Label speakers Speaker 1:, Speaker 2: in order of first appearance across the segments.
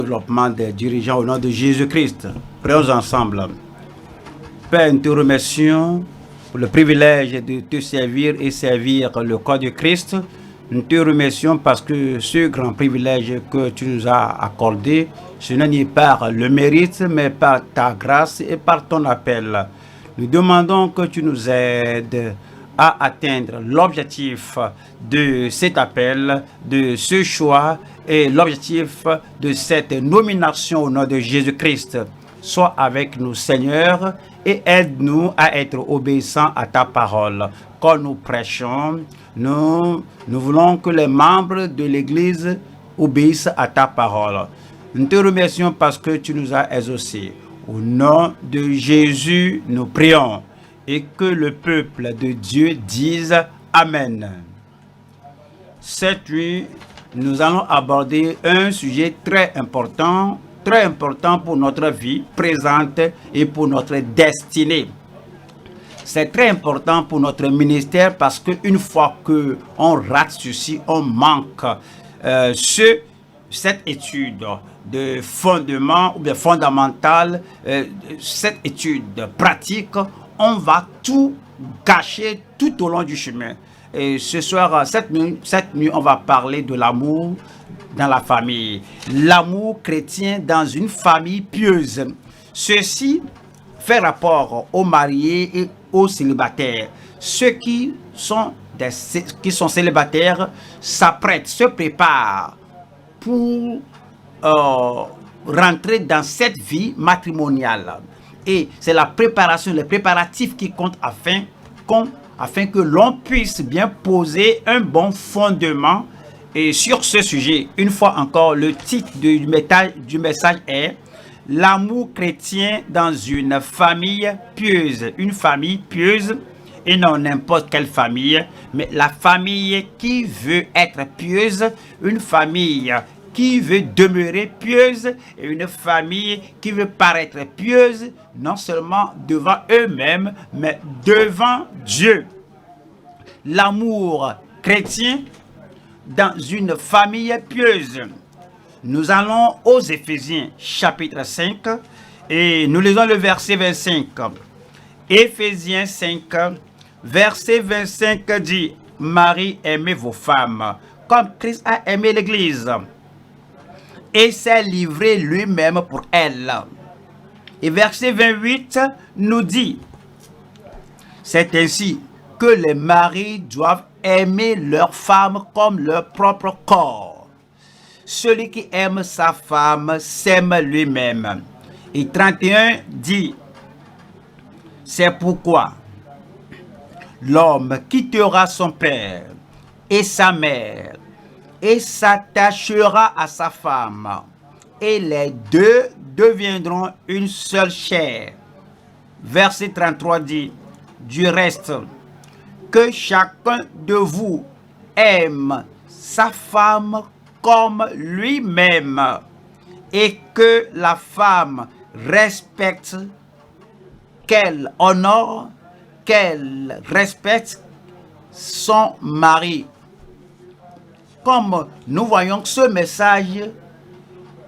Speaker 1: développement des dirigeants au nom de Jésus-Christ. Prions ensemble. Père, nous te remercions pour le privilège de te servir et servir le corps de Christ. Nous te remercions parce que ce grand privilège que tu nous as accordé, ce n'est pas par le mérite, mais par ta grâce et par ton appel. Nous demandons que tu nous aides à atteindre l'objectif de cet appel, de ce choix et l'objectif de cette nomination au nom de Jésus-Christ. Sois avec nous, Seigneur, et aide-nous à être obéissants à ta parole. Quand nous prêchons, nous voulons que les membres de l'Église obéissent à ta parole. Nous te remercions parce que tu nous as exaucés. Au nom de Jésus, nous prions. Et que le peuple de Dieu dise Amen. Cette nuit, nous allons aborder un sujet très important pour notre vie présente et pour notre destinée. C'est très important pour notre ministère parce qu'une fois qu'on rate ceci, on manque cette étude de fondement ou de fondamental, cette étude pratique, on va tout gâcher tout au long du chemin. Et ce soir, cette nuit, on va parler de l'amour dans la famille. L'amour chrétien dans une famille pieuse. Ceci fait rapport aux mariés et aux célibataires. Ceux qui sont célibataires s'apprêtent, se préparent pour rentrer dans cette vie matrimoniale. Et c'est la préparation, les préparatifs qui comptent afin que l'on puisse bien poser un bon fondement. Et sur ce sujet, une fois encore, le titre du message est « L'amour chrétien dans une famille pieuse ». Une famille pieuse, et non n'importe quelle famille, mais la famille qui veut être pieuse, une famille qui veut demeurer pieuse et une famille qui veut paraître pieuse, non seulement devant eux-mêmes, mais devant Dieu. L'amour chrétien dans une famille pieuse. Nous allons aux Éphésiens chapitre 5 et nous lisons le verset 25. Éphésiens 5, verset 25 dit « Marie, aimez vos femmes, comme Christ a aimé l'Église. » et s'est livré lui-même pour elle. Et verset 28 nous dit, c'est ainsi que les maris doivent aimer leur femme comme leur propre corps. Celui qui aime sa femme s'aime lui-même. Et 31 dit, c'est pourquoi l'homme quittera son père et sa mère et s'attachera à sa femme, et les deux deviendront une seule chair. Verset 33 dit, du reste, que chacun de vous aime sa femme comme lui-même, et que la femme respecte, qu'elle honore, qu'elle respecte son mari. Comme nous voyons ce message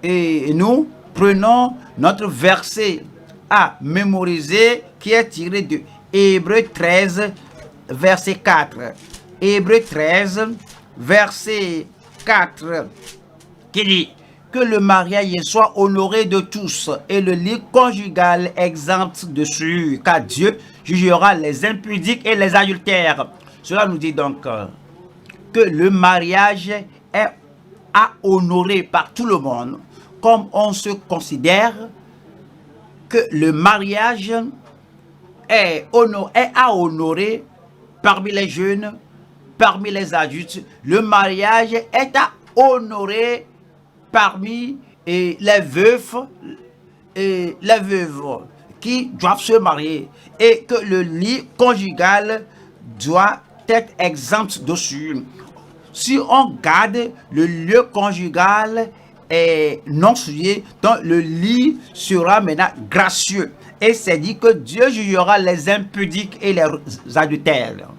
Speaker 1: et nous prenons notre verset à mémoriser qui est tiré de Hébreux 13, verset 4. Hébreux 13, verset 4, qui dit que le mariage soit honoré de tous et le lit conjugal exempt de souillure, car Dieu jugera les impudiques et les adultères. Cela nous dit donc que le mariage est à honorer par tout le monde, comme on se considère que le mariage est à honorer parmi les jeunes, parmi les adultes. Le mariage est à honorer parmi les veufs et les veuves qui doivent se marier, et que le lit conjugal doit être exempt dessus. Si on garde le lieu conjugal est non souillé, donc le lit sera maintenant gracieux. Et c'est dit que Dieu jugera les impudiques et les adultères.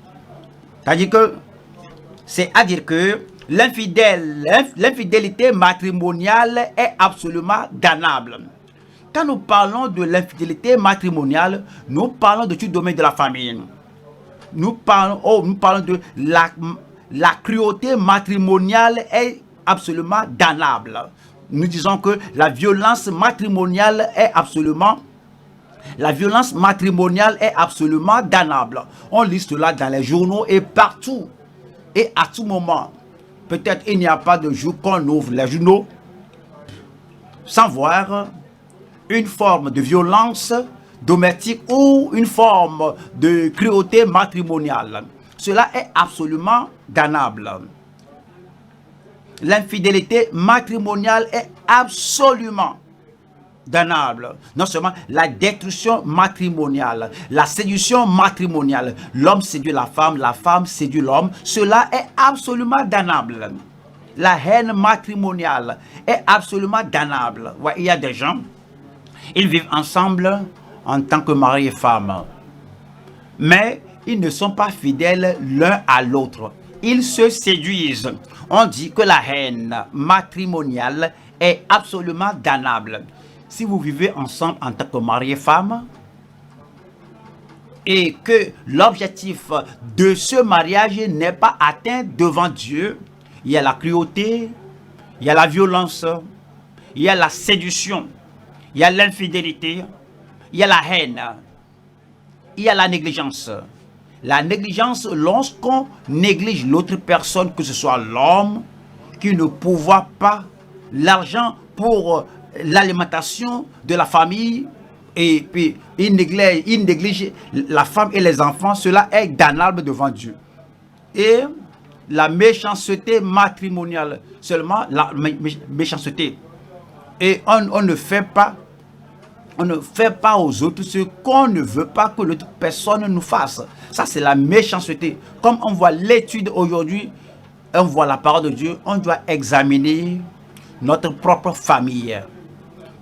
Speaker 1: C'est-à-dire que L'infidélité matrimoniale est absolument damnable. Quand nous parlons de l'infidélité matrimoniale, nous parlons de tout domaine de la famille. Nous parlons de la cruauté matrimoniale est absolument damnable. Nous disons que la violence matrimoniale est absolument damnable. On lit cela dans les journaux et partout et à tout moment. Peut-être il n'y a pas de jour qu'on ouvre les journaux sans voir une forme de violence domestique ou une forme de cruauté matrimoniale. Cela est absolument damnable. L'infidélité matrimoniale est absolument damnable. Non seulement la destruction matrimoniale, la séduction matrimoniale, l'homme séduit la femme séduit l'homme, cela est absolument damnable. La haine matrimoniale est absolument damnable. Ouais, il y a des gens, ils vivent ensemble en tant que mari et femme, mais ils ne sont pas fidèles l'un à l'autre. Ils se séduisent. On dit que la haine matrimoniale est absolument damnable. Si vous vivez ensemble en tant que mari et femme, et que l'objectif de ce mariage n'est pas atteint devant Dieu, il y a la cruauté, il y a la violence, il y a la séduction, il y a l'infidélité, il y a la haine, il y a la négligence. La négligence, lorsqu'on néglige l'autre personne, que ce soit l'homme qui ne pourvoit pas l'argent pour l'alimentation de la famille, et puis il néglige la femme et les enfants, cela est damnable devant Dieu. Et la méchanceté matrimoniale, seulement la méchanceté. Et on ne fait pas aux autres ce qu'on ne veut pas que l'autre personne nous fasse. Ça, c'est la méchanceté. Comme on voit l'étude aujourd'hui, on voit la parole de Dieu, on doit examiner notre propre famille.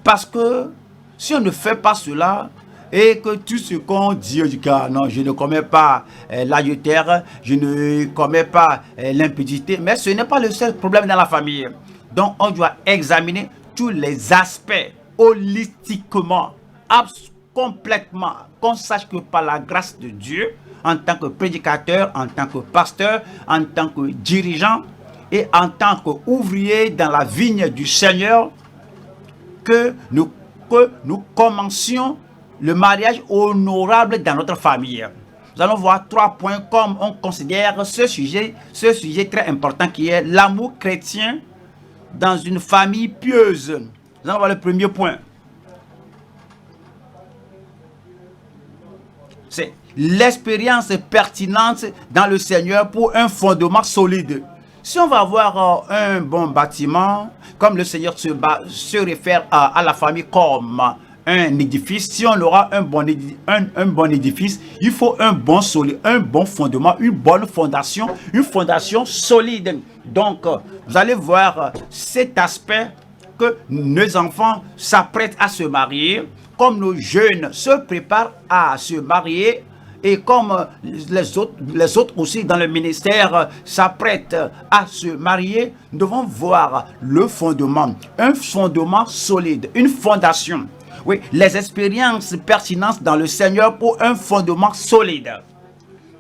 Speaker 1: Parce que si on ne fait pas cela, et que tout ce qu'on dit, non, je ne commets pas l'adultère, je ne commets pas l'impudicité, mais ce n'est pas le seul problème dans la famille. Donc, on doit examiner tous les aspects holistiquement, complètement, qu'on sache que par la grâce de Dieu, en tant que prédicateur, en tant que pasteur, en tant que dirigeant et en tant qu'ouvrier dans la vigne du Seigneur, que nous commencions le mariage honorable dans notre famille. Nous allons voir 3 points comme on considère ce sujet très important qui est l'amour chrétien dans une famille pieuse. Nous allons voir le premier point. C'est l'expérience pertinente dans le Seigneur pour un fondement solide. Si on va avoir un bon bâtiment, comme le Seigneur se réfère à la famille comme un édifice, si on aura un bon édifice, il faut un bon fondement, une bonne fondation, une fondation solide. Donc, vous allez voir cet aspect que nos enfants s'apprêtent à se marier, comme nos jeunes se préparent à se marier, et comme les autres aussi dans le ministère s'apprêtent à se marier, nous devons voir le fondement, un fondement solide, une fondation. Oui, les expériences pertinentes dans le Seigneur pour un fondement solide.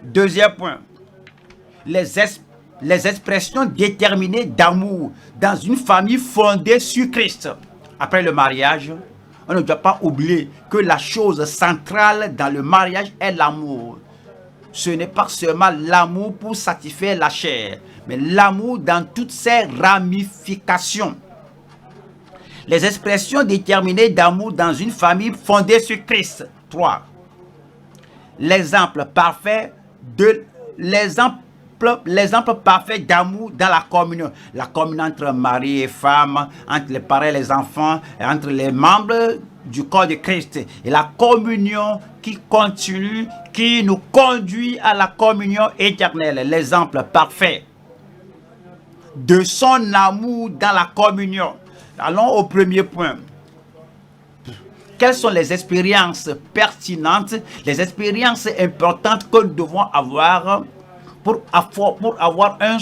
Speaker 1: Deuxième point, les expressions déterminées d'amour dans une famille fondée sur Christ. Après le mariage, on ne doit pas oublier que la chose centrale dans le mariage est l'amour. Ce n'est pas seulement l'amour pour satisfaire la chair, mais l'amour dans toutes ses ramifications. Les expressions déterminées d'amour dans une famille fondée sur Christ. 3. L'exemple parfait d'amour dans la communion. La communion entre mari et femme, entre les parents et les enfants, et entre les membres du corps de Christ. Et la communion qui continue, qui nous conduit à la communion éternelle. L'exemple parfait de son amour dans la communion. Allons au premier point. Quelles sont les expériences pertinentes, les expériences importantes que nous devons avoir pour avoir un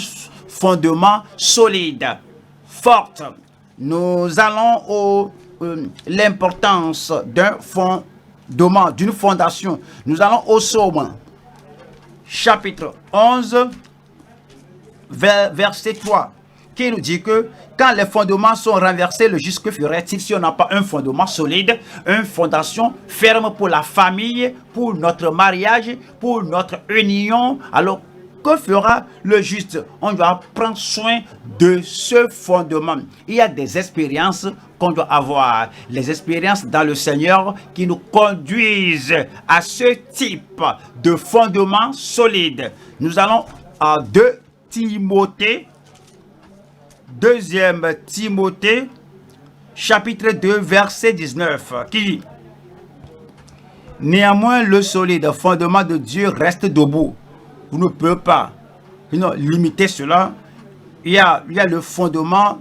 Speaker 1: fondement solide, forte. Nous allons au l'importance d'un fondement, d'une fondation. Nous allons au Psaume, chapitre 11, verset 3, qui nous dit que quand les fondements sont renversés, le juste que ferait-il si on n'a pas un fondement solide, une fondation ferme pour la famille, pour notre mariage, pour notre union? Alors, que fera le juste? On doit prendre soin de ce fondement. Il y a des expériences qu'on doit avoir, les expériences dans le Seigneur qui nous conduisent à ce type de fondement solide. Nous allons à 2 Timothée, 2e Timothée, chapitre 2, verset 19, qui dit: néanmoins, le solide fondement de Dieu reste debout. Vous ne pouvez pas limiter cela. Il y a le fondement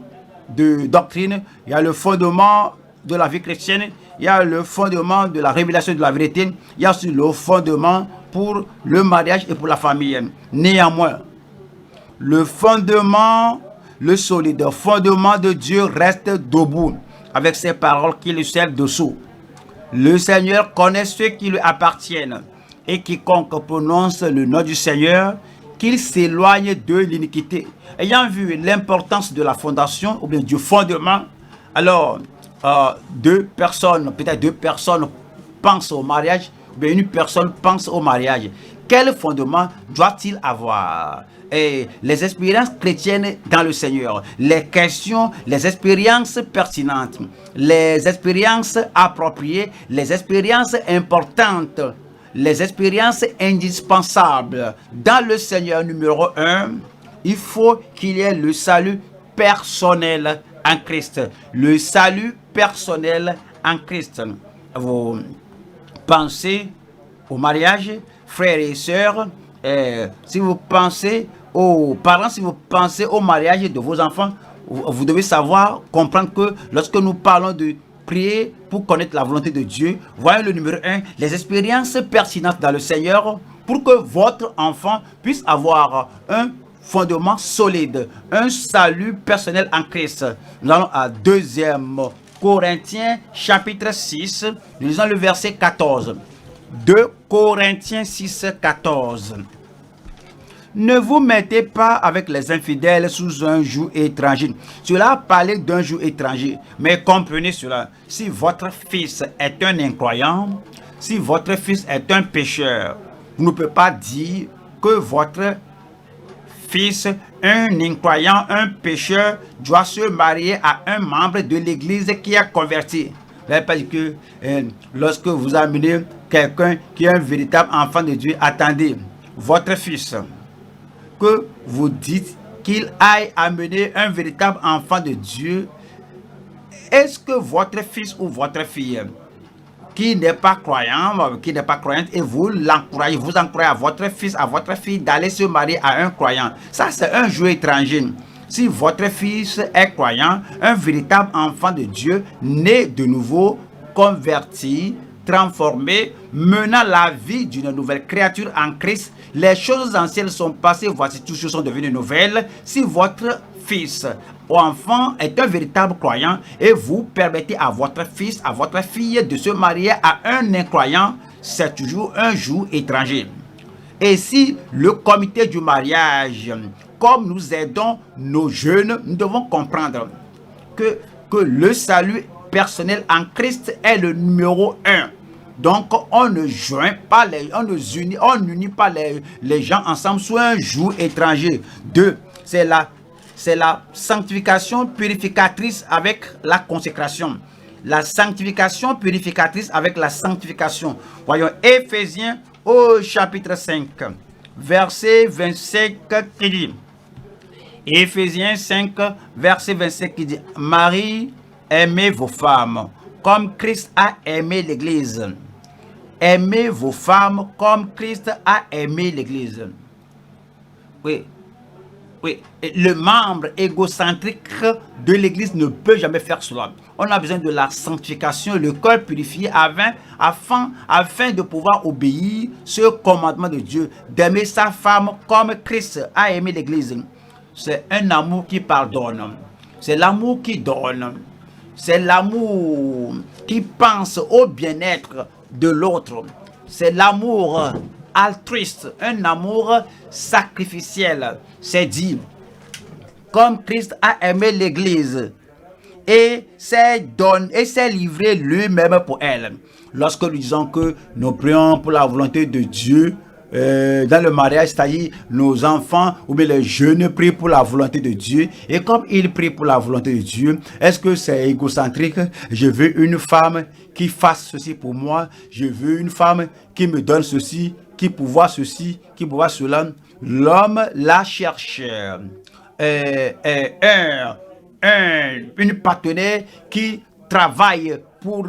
Speaker 1: de doctrine, il y a le fondement de la vie chrétienne, il y a le fondement de la révélation de la vérité, il y a aussi le fondement pour le mariage et pour la famille. Néanmoins, le fondement, le solide fondement de Dieu reste debout, avec ces paroles qui lui servent dessous. Le Seigneur connaît ceux qui lui appartiennent, et quiconque prononce le nom du Seigneur, qu'il s'éloigne de l'iniquité. Ayant vu l'importance de la fondation, ou bien du fondement, alors peut-être deux personnes pensent au mariage, ou bien une personne pense au mariage. Quel fondement doit-il avoir? Et les expériences chrétiennes dans le Seigneur, les questions, les expériences pertinentes, les expériences appropriées, les expériences importantes, les expériences indispensables dans le Seigneur. Numéro 1, il faut qu'il y ait le salut personnel en Christ. Le salut personnel en Christ. Vous pensez au mariage, frères et sœurs, si vous pensez aux parents, si vous pensez au mariage de vos enfants, vous devez savoir, comprendre que lorsque nous parlons de prier pour connaître la volonté de Dieu, voyez le numéro 1, les expériences pertinentes dans le Seigneur pour que votre enfant puisse avoir un fondement solide, un salut personnel en Christ. Nous allons à 2 Corinthiens chapitre 6, nous lisons le verset 14. 2 Corinthiens 6, 14. Ne vous mettez pas avec les infidèles sous un joug étranger. Cela parlait d'un joug étranger. Mais comprenez cela. Si votre fils est un incroyant, si votre fils est un pécheur, vous ne pouvez pas dire que votre fils, un incroyant, un pécheur, doit se marier à un membre de l'église qui est converti. Vous n'avez pas dit que lorsque vous amenez quelqu'un qui est un véritable enfant de Dieu, attendez, votre fils, que vous dites qu'il aille amener un véritable enfant de Dieu, est-ce que votre fils ou votre fille qui n'est pas croyant, qui n'est pas croyante, et vous encouragez à votre fils, à votre fille d'aller se marier à un croyant, ça c'est un jeu étranger. Si votre fils est croyant, un véritable enfant de Dieu, né de nouveau, converti, transformé, menant la vie d'une nouvelle créature en Christ, les choses anciennes sont passées, voici toutes choses sont devenues nouvelles. Si votre fils ou enfant est un véritable croyant et vous permettez à votre fils, à votre fille de se marier à un incroyant, c'est toujours un joug étranger. Et si le comité du mariage, comme nous aidons nos jeunes, nous devons comprendre que le salut personnel en Christ est le numéro 1. Donc, on ne joint pas on n'unit pas les gens ensemble sous un joug étranger. 2, c'est la sanctification purificatrice avec la consécration. La sanctification purificatrice avec la sanctification. Voyons Éphésiens au chapitre 5, verset 25 qui dit, Éphésiens 5, verset 25 qui dit, Marie, aimez vos femmes comme Christ a aimé l'Église. Aimez vos femmes comme Christ a aimé l'Église. Oui. Le membre égocentrique de l'Église ne peut jamais faire cela. On a besoin de la sanctification, le cœur purifié afin de pouvoir obéir ce commandement de Dieu, d'aimer sa femme comme Christ a aimé l'Église. c'est un amour qui pardonne. C'est l'amour qui donne. C'est l'amour qui pense au bien-être de l'autre. C'est l'amour altruiste, un amour sacrificiel. C'est dit, comme Christ a aimé l'Église et s'est livré lui-même pour elle. Lorsque nous disons que nous prions pour la volonté de Dieu, dans le mariage, c'est-à-dire nos enfants ou bien les jeunes prient pour la volonté de Dieu, et comme ils prient pour la volonté de Dieu, est-ce que c'est égocentrique? Je veux une femme qui fasse ceci pour moi, je veux une femme qui me donne ceci, qui pourvoit ceci, qui pourvoit cela. L'homme la cherche une partenaire qui travaille pour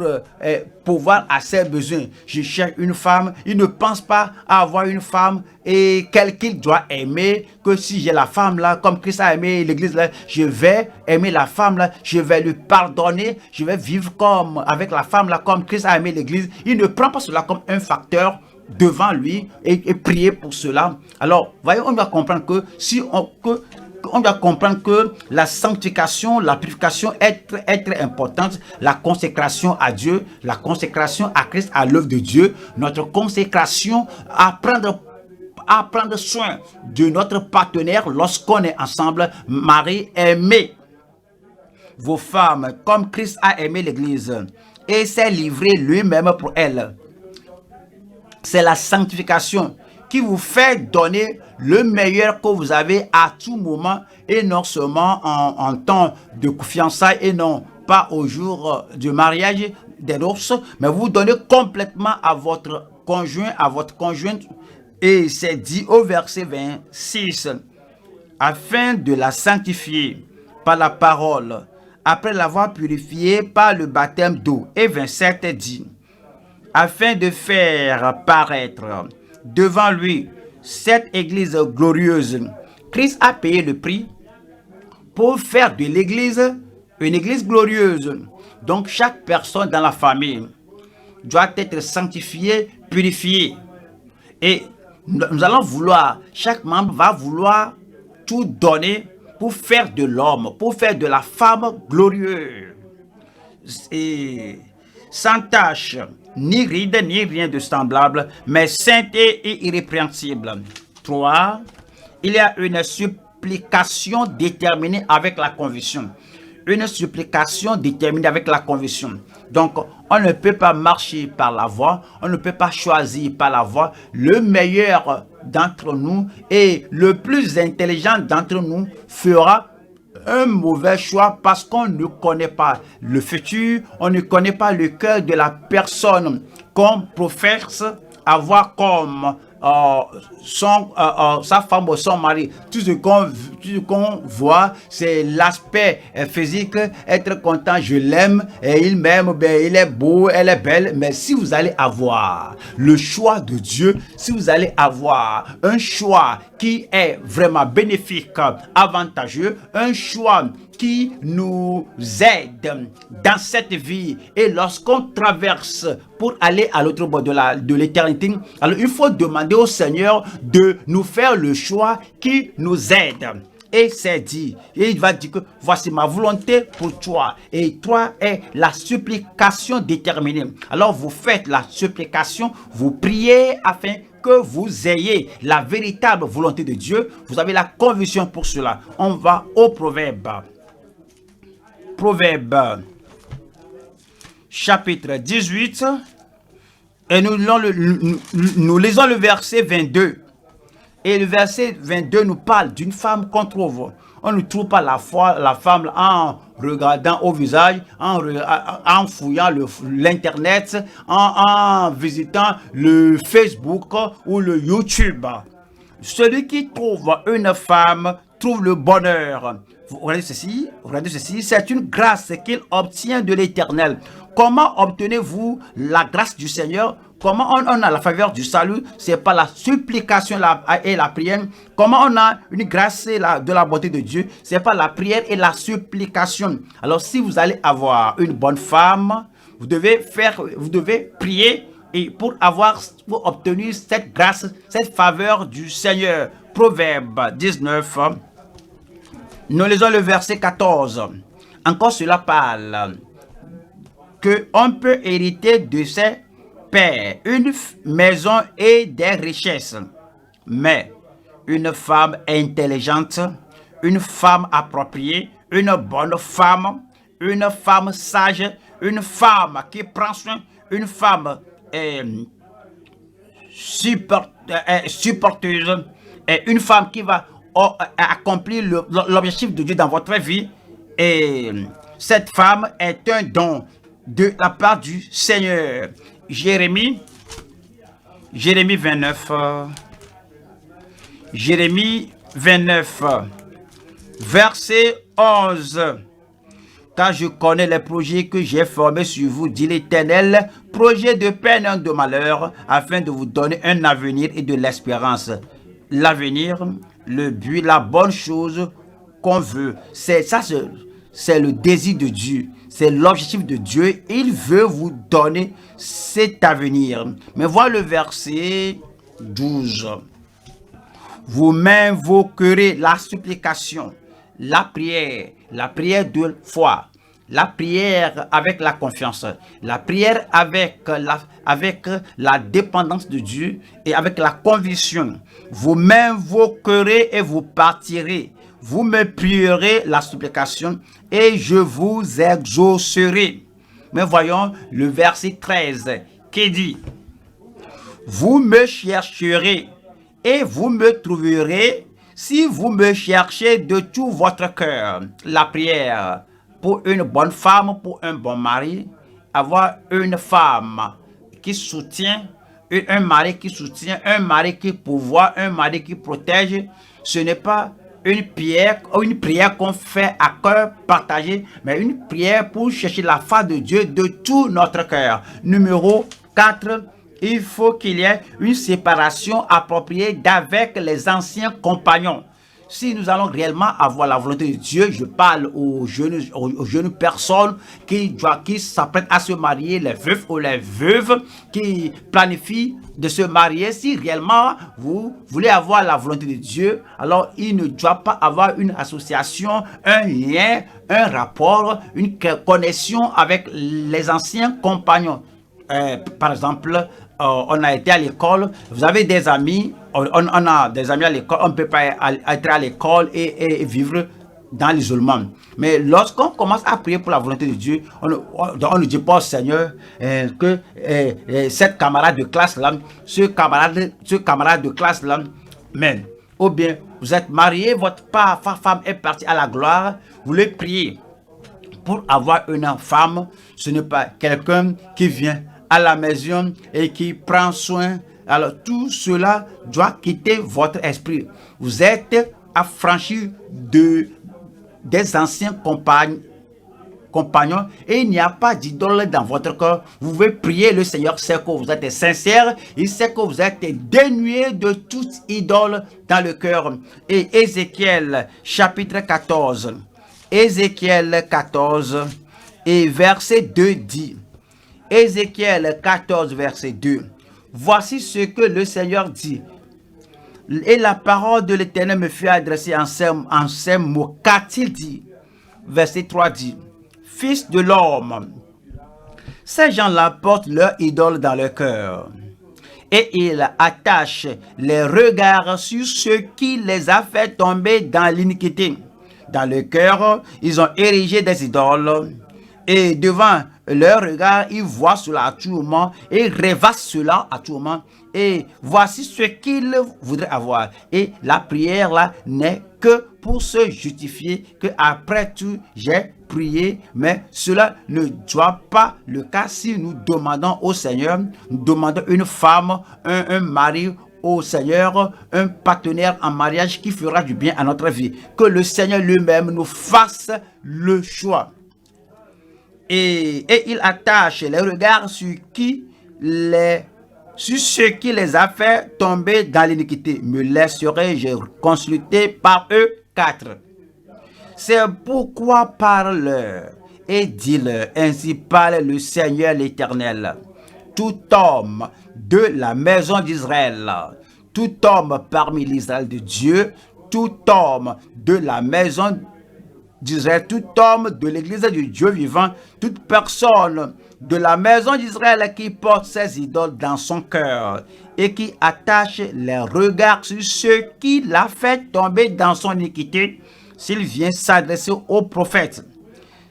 Speaker 1: pouvoir à ses besoins. Je cherche une femme. Il ne pense pas à avoir une femme et qu'il doit aimer, que si j'ai la femme là, comme Christ a aimé l'église là, je vais aimer la femme là, je vais lui pardonner, je vais vivre comme avec la femme là, comme Christ a aimé l'église. Il ne prend pas cela comme un facteur devant lui et prier pour cela. Alors, voyez, on doit comprendre que on doit comprendre que la sanctification, la purification est très importante. La consécration à Dieu, la consécration à Christ, à l'œuvre de Dieu, notre consécration à prendre soin de notre partenaire lorsqu'on est ensemble. Marie, aimez vos femmes comme Christ a aimé l'Église et s'est livré lui-même pour elle. C'est la sanctification qui vous fait donner le meilleur que vous avez à tout moment et non seulement en temps de fiançailles et non pas au jour du mariage des noces, mais vous donnez complètement à votre conjoint, à votre conjointe. Et c'est dit au verset 26, afin de la sanctifier par la parole, après l'avoir purifiée par le baptême d'eau. Et 27 dit, afin de faire paraître devant lui cette église glorieuse. Christ a payé le prix pour faire de l'église une église glorieuse. Donc chaque personne dans la famille doit être sanctifiée, purifiée. Et nous allons vouloir, chaque membre va vouloir tout donner pour faire de l'homme, pour faire de la femme glorieuse. Et sans tache, ni ride, ni rien de semblable, mais sainte et irrépréhensible. 3. Il y a une supplication déterminée avec la conviction. Une supplication déterminée avec la conviction. Donc, on ne peut pas marcher par la voie, on ne peut pas choisir par la voie. Le meilleur d'entre nous et le plus intelligent d'entre nous fera un mauvais choix parce qu'on ne connaît pas le futur, on ne connaît pas le cœur de la personne qu'on professe avoir comme sa femme ou son mari. Tout ce qu'on voit, c'est l'aspect physique, être content, je l'aime, et il m'aime, ben, il est beau, elle est belle. Mais si vous allez avoir le choix de Dieu, si vous allez avoir un choix qui est vraiment bénéfique, avantageux, un choix qui nous aide dans cette vie et lorsqu'on traverse pour aller à l'autre bord de l'éternité, alors il faut demander au Seigneur de nous faire le choix qui nous aide. Et c'est dit, et il va dire que voici ma volonté pour toi. Et toi est la supplication déterminée. Alors vous faites la supplication, vous priez afin que vous ayez la véritable volonté de Dieu. Vous avez la conviction pour cela. On va au proverbe. Proverbe chapitre 18 et nous lisons le verset 22. Et le verset 22 nous parle d'une femme qu'on trouve. On ne trouve pas la femme en regardant au visage, en fouillant l'internet, en visitant le Facebook ou le YouTube. Celui qui trouve une femme trouve le bonheur. Vous regardez ceci, c'est une grâce qu'il obtient de l'Éternel. Comment obtenez-vous la grâce du Seigneur? Comment on a la faveur du salut? C'est par la supplication et la prière. Comment on a une grâce de la bonté de Dieu? C'est par la prière et la supplication. Alors si vous allez avoir une bonne femme, vous devez prier et pour obtenir cette grâce, cette faveur du Seigneur. Proverbe 19. Nous lisons le verset 14. Encore cela parle qu'on peut hériter de ses pères une maison et des richesses. Mais une femme intelligente, une femme appropriée, une bonne femme, une femme sage, une femme qui prend soin, une femme supporteuse, et une femme qui va accomplir l'objectif de Dieu dans votre vie. Et cette femme est un don de la part du Seigneur. Jérémie 29. Jérémie 29, verset 11. Car je connais les projets que j'ai formés sur vous, dit l'Éternel, projets de peine et de malheur, afin de vous donner un avenir et de l'espérance. L'avenir, le but, la bonne chose qu'on veut, c'est le désir de Dieu, c'est l'objectif de Dieu. Il veut vous donner cet avenir. Mais voilà le verset 12. Vous m'invoquerez la supplication, la prière de foi, la prière avec la confiance, la prière avec la dépendance de Dieu et avec la conviction. Vous m'invoquerez et vous partirez. Vous me prierez la supplication et je vous exaucerai. Mais voyons le verset 13 qui dit: vous me chercherez et vous me trouverez si vous me cherchez de tout votre cœur. La prière pour une bonne femme, pour un bon mari, avoir une femme qui soutient, un mari qui soutient, un mari qui pourvoit, un mari qui protège, ce n'est pas une prière qu'on fait à cœur partagé, mais une prière pour chercher la face de Dieu de tout notre cœur. Numéro 4. Il faut qu'il y ait une séparation appropriée d'avec les anciens compagnons. Si nous allons réellement avoir la volonté de Dieu, je parle aux jeunes personnes qui s'apprêtent à se marier, les veufs ou les veuves qui planifient de se marier. Si réellement vous voulez avoir la volonté de Dieu, alors il ne doit pas avoir une association, un lien, un rapport, une connexion avec les anciens compagnons. Par exemple, on a été à l'école, vous avez des amis, on a des amis à l'école, on ne peut pas être à l'école et vivre dans l'isolement. Mais lorsqu'on commence à prier pour la volonté de Dieu, on ne dit pas au Seigneur que cette camarade de classe-là, ce camarade de classe-là, même, ou bien vous êtes marié, votre femme est partie à la gloire, vous voulez prier pour avoir une femme, ce n'est pas quelqu'un qui vient à la maison et qui prend soin. Alors tout cela doit quitter votre esprit. Vous êtes affranchis des anciens compagnons et il n'y a pas d'idole dans votre corps. Vous pouvez prier, le Seigneur sait que vous êtes sincère, il sait que vous êtes dénué de toute idole dans le cœur. Et Ézéchiel chapitre 14, Ézéchiel 14 et verset 2 dit: Ézéchiel 14, verset 2. Voici ce que le Seigneur dit. Et la parole de l'Éternel me fut adressée en ces mots. Qu'a-t-il dit? Verset 3 dit: Fils de l'homme, ces gens-là portent leur idole dans leur cœur. Et ils attachent les regards sur ce qui les a fait tomber dans l'iniquité. Dans le cœur, ils ont érigé des idoles. Et devant leur regard, ils voient cela à tout moment et rêvassent cela à tout moment. Et voici ce qu'ils voudraient avoir. Et la prière là n'est que pour se justifier que après tout, j'ai prié. Mais cela ne doit pas le cas si nous demandons au Seigneur, nous demandons une femme, un mari au Seigneur, un partenaire en mariage qui fera du bien à notre vie. Que le Seigneur lui-même nous fasse le choix. Et il attache les regards sur ce qui les a fait tomber dans l'iniquité. Me laisserai-je consulter par eux 4. C'est pourquoi parle-leur et dis-leur, ainsi parle le Seigneur l'Éternel. Tout homme de la maison d'Israël, tout homme parmi l'Israël de Dieu, tout homme de la maison d'Israël, tout homme de l'église du Dieu vivant, toute personne de la maison d'Israël qui porte ses idoles dans son cœur et qui attache les regards sur ce qui l'a fait tomber dans son iniquité, s'il vient s'adresser au prophète,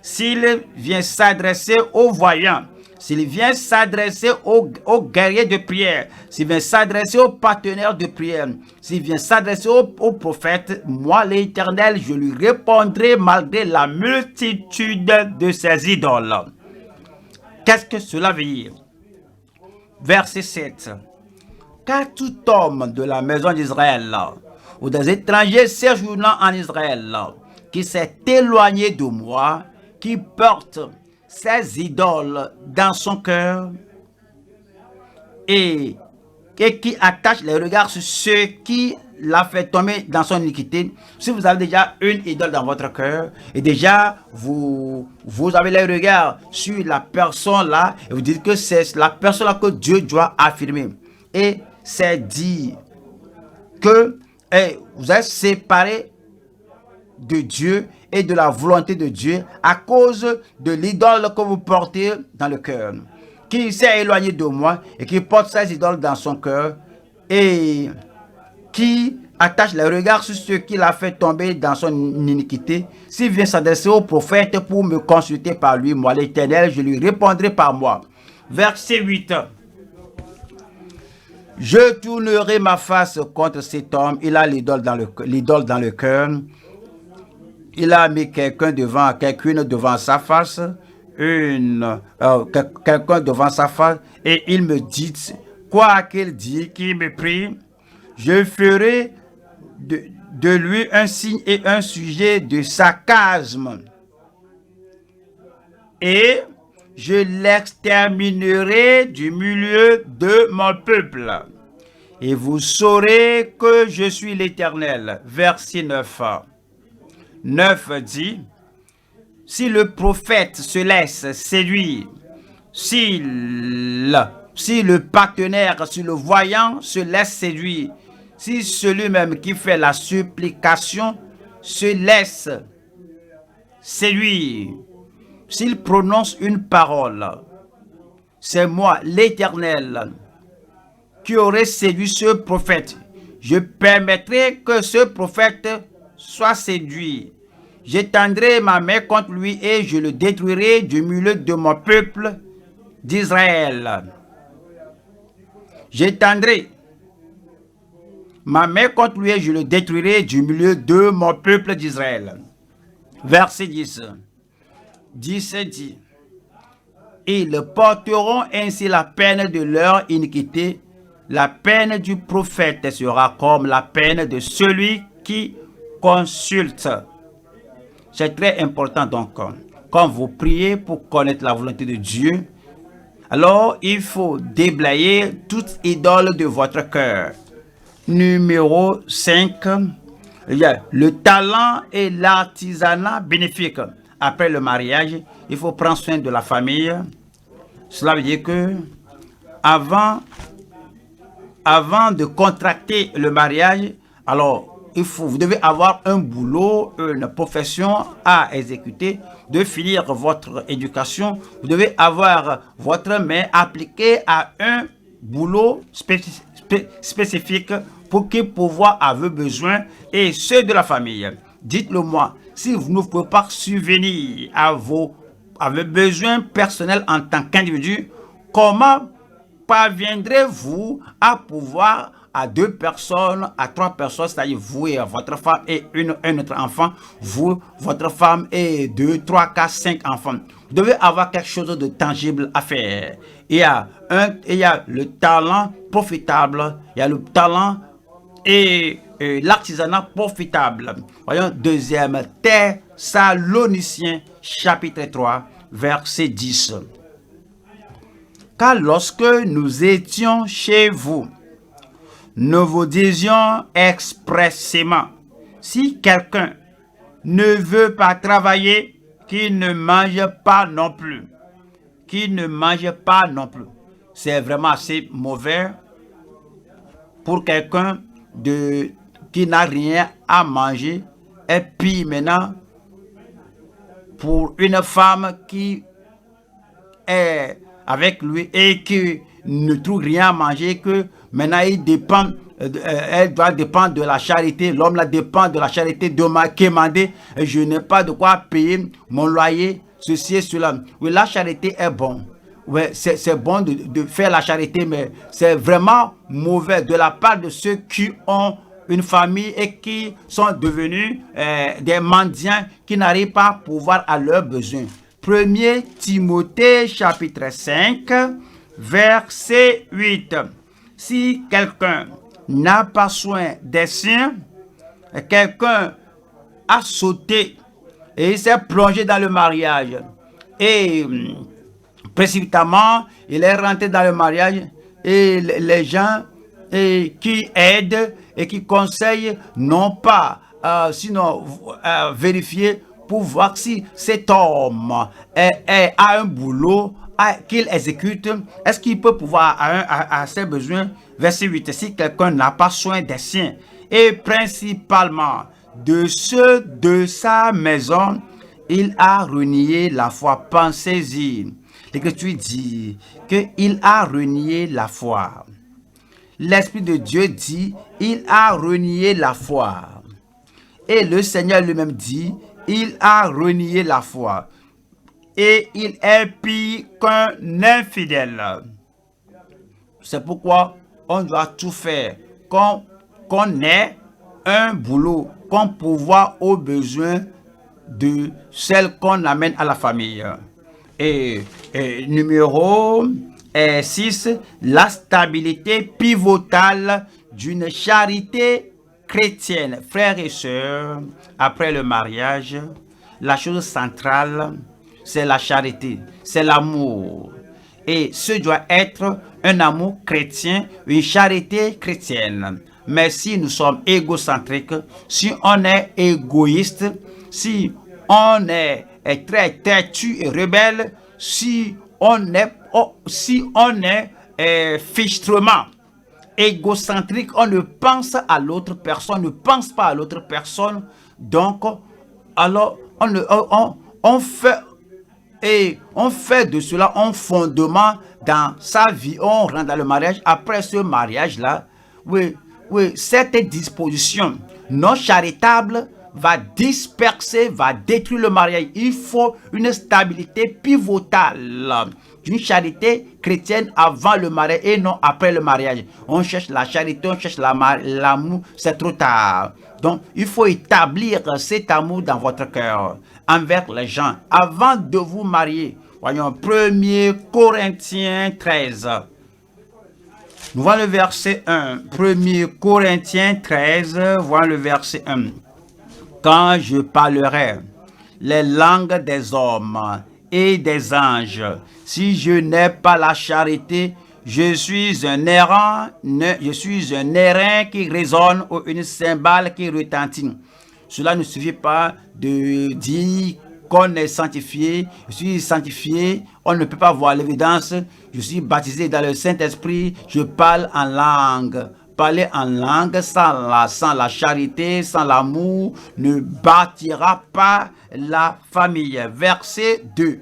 Speaker 1: s'il vient s'adresser aux voyants, s'il vient s'adresser aux guerriers de prière, s'il vient s'adresser aux partenaires de prière, s'il vient s'adresser aux prophètes, moi l'Éternel, je lui répondrai malgré la multitude de ses idoles. Qu'est-ce que cela veut dire? Verset 7. Car tout homme de la maison d'Israël ou des étrangers séjournant en Israël qui s'est éloigné de moi, qui porte ses idoles dans son cœur et qui attache les regards sur ceux qui l'a fait tomber dans son iniquité. Si vous avez déjà une idole dans votre cœur et déjà vous avez les regards sur la personne là et vous dites que c'est la personne là que Dieu doit affirmer, et c'est dit que vous êtes séparés de Dieu et de la volonté de Dieu à cause de l'idole que vous portez dans le cœur, qui s'est éloigné de moi et qui porte ses idoles dans son cœur et qui attache les regards sur ce qu'il a fait tomber dans son iniquité. S'il vient s'adresser au prophète pour me consulter par lui, moi l'Éternel, je lui répondrai par moi. Verset 8. Je tournerai ma face contre cet homme. Il a l'idole dans le cœur. Il a mis quelqu'une devant sa face, quelqu'un devant sa face, et il me dit, quoi qu'il dit, qu'il me prie, je ferai de lui un signe et un sujet de sarcasme, et je l'exterminerai du milieu de mon peuple. Et vous saurez que je suis l'Éternel. Verset 9. 9 dit, si le prophète se laisse séduire, si le partenaire, si le voyant se laisse séduire, si celui-même qui fait la supplication se laisse séduire, s'il prononce une parole, c'est moi, l'Éternel, qui aurait séduit ce prophète. Je permettrai que ce prophète soit séduit. J'étendrai ma main contre lui et je le détruirai du milieu de mon peuple d'Israël. J'étendrai ma main contre lui et je le détruirai du milieu de mon peuple d'Israël. Verset 10. 10 dit, ils porteront ainsi la peine de leur iniquité. La peine du prophète sera comme la peine de celui qui consulte. C'est très important donc, quand vous priez pour connaître la volonté de Dieu, alors il faut déblayer toute idole de votre cœur. Numéro 5, il y a le talent et l'artisanat bénéfique. Après le mariage, il faut prendre soin de la famille. Cela veut dire que avant de contracter le mariage, alors vous devez avoir un boulot, une profession à exécuter, de finir votre éducation. Vous devez avoir votre main appliquée à un boulot spécifique pour que pouvoir avoir besoin et ceux de la famille. Dites-le moi, si vous ne pouvez pas subvenir à vos besoins personnels en tant qu'individu, comment parviendrez-vous à pouvoir à 2 personnes, à 3 personnes, c'est-à-dire vous et votre femme et un autre enfant, vous, votre femme et 2, 3, 4, 5 enfants. Vous devez avoir quelque chose de tangible à faire. Il y a le talent profitable, il y a le talent et l'artisanat profitable. Voyons, 2 Thessaloniciens, chapitre 3, verset 10. Car lorsque nous étions chez vous, nous vous disions expressément, si quelqu'un ne veut pas travailler, qu'il ne mange pas non plus. Qu'il ne mange pas non plus. C'est vraiment assez mauvais pour quelqu'un qui n'a rien à manger. Et puis maintenant, pour une femme qui est avec lui et qui ne trouve rien à manger, que maintenant elle doit dépendre de la charité. L'homme là dépend de la charité de ma quémandé. Je n'ai pas de quoi payer mon loyer, ceci et cela. Oui, la charité est bon. Oui, c'est bon de faire la charité, mais c'est vraiment mauvais de la part de ceux qui ont une famille et qui sont devenus des mendiants qui n'arrivent pas à pouvoir à leurs besoins. 1er Timothée chapitre 5, verset 8. Si quelqu'un n'a pas soin des siens, quelqu'un a sauté et il s'est plongé dans le mariage et précipitamment il est rentré dans le mariage, et les gens qui aident et qui conseillent n'ont pas sinon vérifié pour voir si cet homme a un boulot qu'il exécute. Est-ce qu'il peut pouvoir à ses besoins? Verset 8. Si quelqu'un n'a pas soin des siens, et principalement de ceux de sa maison, il a renié la foi. Pensez-y. L'Écriture dit qu'il a renié la foi. L'Esprit de Dieu dit, il a renié la foi. Et le Seigneur lui-même dit, il a renié la foi. Et il est pire qu'un infidèle. C'est pourquoi on doit tout faire, qu'on ait un boulot, qu'on pourvoie aux besoins de celles qu'on amène à la famille. Et numéro 6, la stabilité pivotale d'une charité chrétienne. Frères et sœurs, après le mariage, la chose centrale, c'est la charité, c'est l'amour. Et ce doit être un amour chrétien, une charité chrétienne. Mais si nous sommes égocentriques, si on est égoïste, si on est très têtu et rebelle, si on est fichtrement égocentrique, on ne pense à l'autre personne, ne pense pas à l'autre personne, donc alors on fait de cela un fondement dans sa vie. On rentre dans le mariage. Après ce mariage-là, oui, cette disposition non charitable va disperser, va détruire le mariage. Il faut une stabilité pivotale d'une charité chrétienne avant le mariage et non après le mariage. On cherche la charité, on cherche l'amour, c'est trop tard. Donc, il faut établir cet amour dans votre cœur envers les gens avant de vous marier. Voyons, 1er Corinthiens 13. Nous voyons le verset 1. 1er Corinthiens 13, voyons le verset 1. Quand je parlerai les langues des hommes et des anges, si je n'ai pas la charité, je suis un airain qui résonne ou une cymbale qui retentit. Cela ne suffit pas de dire qu'on est sanctifié. Je suis sanctifié, on ne peut pas voir l'évidence. Je suis baptisé dans le Saint-Esprit, je parle en langue. Parler en langue sans la charité, sans l'amour, ne bâtira pas la famille. Verset 2.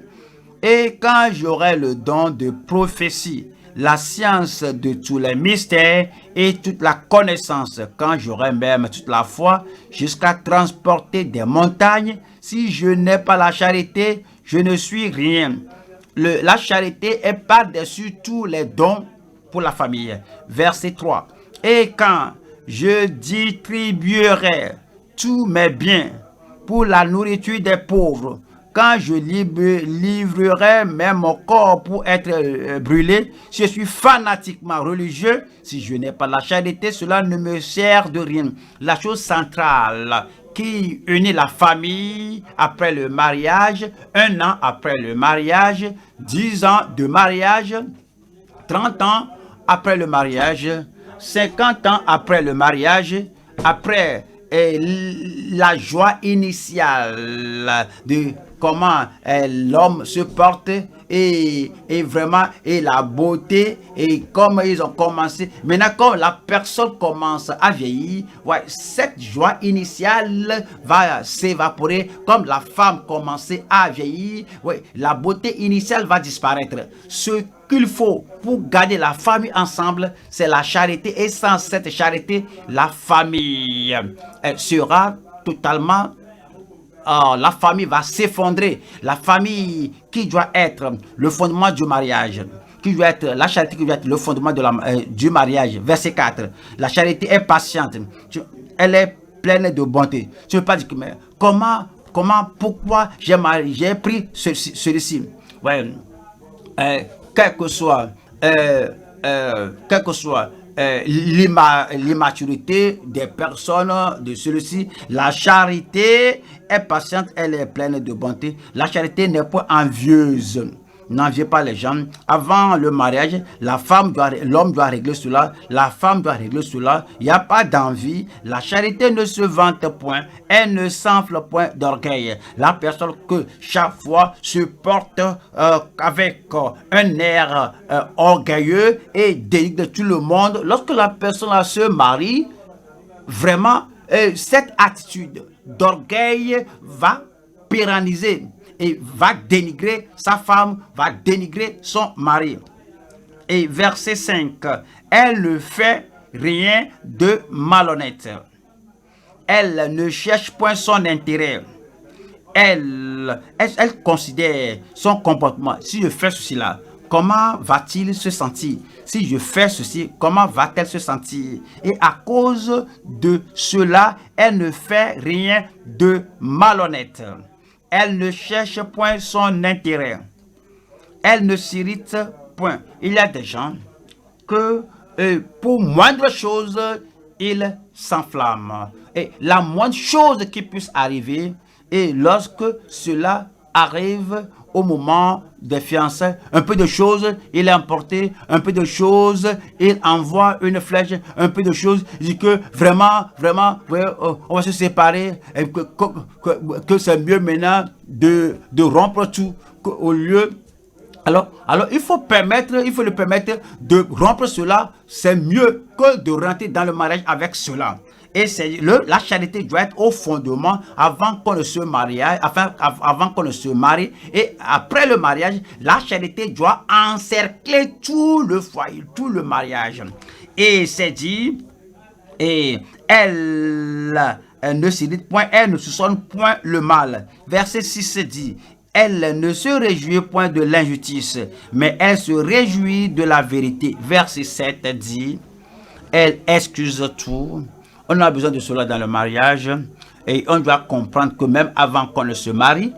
Speaker 1: Et quand j'aurai le don de prophétie, la science de tous les mystères et toute la connaissance, quand j'aurai même toute la foi, jusqu'à transporter des montagnes, si je n'ai pas la charité, je ne suis rien. La charité est par-dessus tous les dons pour la famille. Verset 3. Et quand je distribuerai tous mes biens pour la nourriture des pauvres, quand je livrerai même mon corps pour être brûlé, si je suis fanatiquement religieux, si je n'ai pas la charité, cela ne me sert de rien. La chose centrale qui unit la famille après le mariage, 1 an après le mariage, 10 ans de mariage, 30 ans après le mariage, 50 ans après le mariage, après la joie initiale de comment l'homme se porte et vraiment et la beauté et comme ils ont commencé. Maintenant, quand la personne commence à vieillir, ouais, cette joie initiale va s'évaporer. Comme la femme commençait à vieillir, ouais, la beauté initiale va disparaître. Ce qu'il faut pour garder la famille ensemble, c'est la charité. Et sans cette charité, la famille sera totalement la famille va s'effondrer. La famille qui doit être le fondement du mariage, qui doit être la charité, qui doit être le fondement du mariage. Verset 4. La charité est patiente. Elle est pleine de bonté. Tu ne veux pas dire que mais pourquoi j'ai pris celui-ci. Ouais. Quel que soit l'immaturité des personnes de celui-ci, la charité est patiente, elle est pleine de bonté. La charité n'est pas envieuse. N'enviez pas les gens. Avant le mariage, l'homme doit régler cela, la femme doit régler cela. Il n'y a pas d'envie. La charité ne se vante point, elle ne s'enfle point d'orgueil. La personne que chaque fois se porte avec un air orgueilleux et dénigre tout le monde. Lorsque la personne se marie, vraiment, cette attitude d'orgueil va pérenniser et va dénigrer sa femme, va dénigrer son mari. Et verset 5, elle ne fait rien de malhonnête. Elle ne cherche point son intérêt. Elle considère son comportement. Si je fais ceci-là, comment va-t-il se sentir? Si je fais ceci, comment va-t-elle se sentir? Et à cause de cela, elle ne fait rien de malhonnête. Elle ne cherche point son intérêt. Elle ne s'irrite point. Il y a des gens que pour moindre chose, ils s'enflamment. Et la moindre chose qui puisse arriver, et lorsque cela arrive au moment des fiançailles, un peu de choses, il est emporté, un peu de choses, il envoie une flèche, un peu de choses, il dit que vraiment, ouais, on va se séparer, et que c'est mieux maintenant de rompre tout, au lieu. Alors, il faut le permettre de rompre cela, c'est mieux que de rentrer dans le mariage avec cela. Et la charité doit être au fondement avant qu'on ne se marie, avant qu'on ne se marie. Et après le mariage, la charité doit encercler tout le foyer, tout le mariage. Et c'est dit, et elle ne s'irrite point, elle ne soupçonne point le mal. Verset 6 dit, elle ne se réjouit point de l'injustice, mais elle se réjouit de la vérité. Verset 7 dit, elle excuse tout. On a besoin de cela dans le mariage et on doit comprendre que même avant qu'on ne se marie,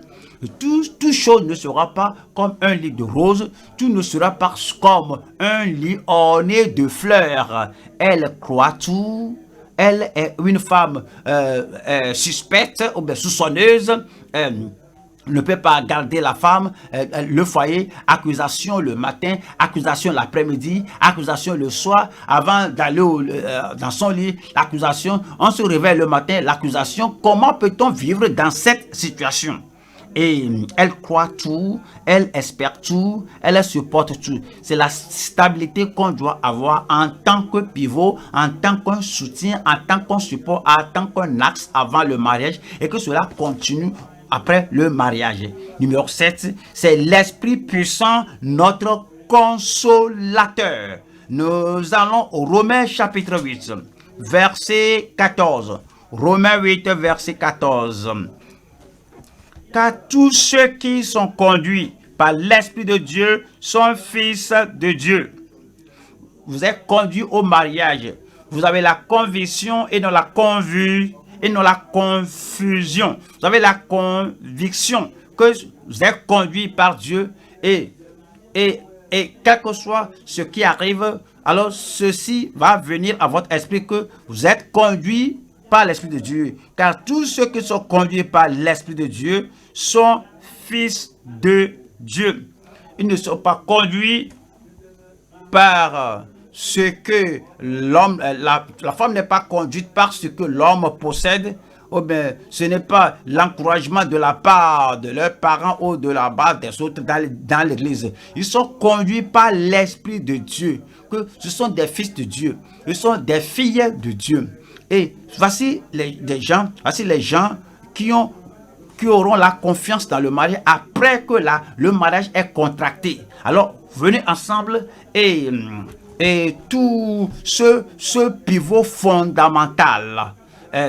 Speaker 1: toute chose ne sera pas comme un lit de roses, tout ne sera pas comme un lit orné de fleurs. Elle croit tout, elle est une femme suspecte ou bien soupçonneuse, ne peut pas garder la femme, le foyer, accusation le matin, accusation l'après-midi, accusation le soir, avant d'aller dans son lit, l'accusation, on se réveille le matin, l'accusation. Comment peut-on vivre dans cette situation? Et elle croit tout, elle espère tout, elle supporte tout. C'est la stabilité qu'on doit avoir en tant que pivot, en tant qu'un soutien, en tant qu'un support, en tant qu'un axe avant le mariage, et que cela continue après le mariage. Numéro 7, c'est l'Esprit puissant, notre consolateur. Nous allons au Romains chapitre 8, verset 14. Romains 8, verset 14. Car tous ceux qui sont conduits par l'Esprit de Dieu sont fils de Dieu. Vous êtes conduits au mariage. Vous avez la conviction et non la confusion. Vous avez la conviction que vous êtes conduit par Dieu et quel que soit ce qui arrive, alors ceci va venir à votre esprit que vous êtes conduit par l'Esprit de Dieu. Car tous ceux qui sont conduits par l'Esprit de Dieu sont fils de Dieu. Ils ne sont pas conduits par ce que l'homme, la femme n'est pas conduite par ce que l'homme possède ou bien ce n'est pas l'encouragement de la part de leurs parents ou de la part des autres dans l'église. Ils sont conduits par l'Esprit de Dieu, que ce sont des fils de Dieu, ce sont des filles de Dieu. Et voici les gens qui auront la confiance dans le mariage après que le mariage est contracté. Alors, venez ensemble et tout ce pivot fondamental,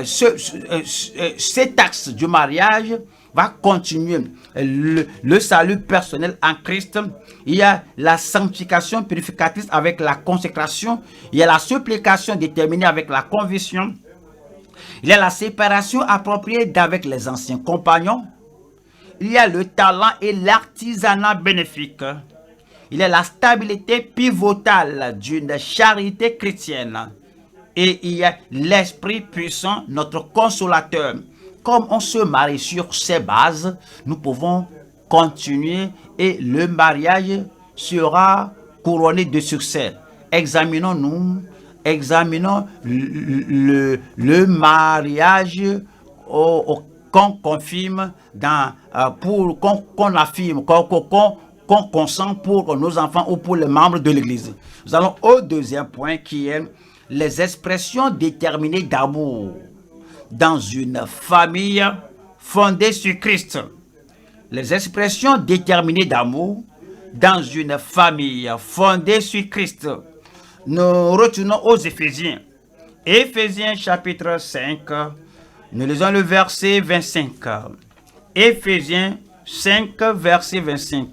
Speaker 1: cet axe du mariage va continuer. Le salut personnel en Christ, il y a la sanctification purificatrice avec la consécration, il y a la supplication déterminée avec la conviction, il y a la séparation appropriée d'avec les anciens compagnons, il y a le talent et l'artisanat bénéfique, il y a la stabilité pivotale d'une charité chrétienne et il y a l'Esprit puissant, notre consolateur. Comme on se marie sur ces bases, nous pouvons continuer et le mariage sera couronné de succès. Examinons le mariage qu'on confirme qu'on affirme, qu'on consent pour nos enfants ou pour les membres de l'Église. Nous allons au deuxième point qui est les expressions déterminées d'amour dans une famille fondée sur Christ. Les expressions déterminées d'amour dans une famille fondée sur Christ. Nous retournons aux Éphésiens. Éphésiens chapitre 5, nous lisons le verset 25. Éphésiens 5, verset 25.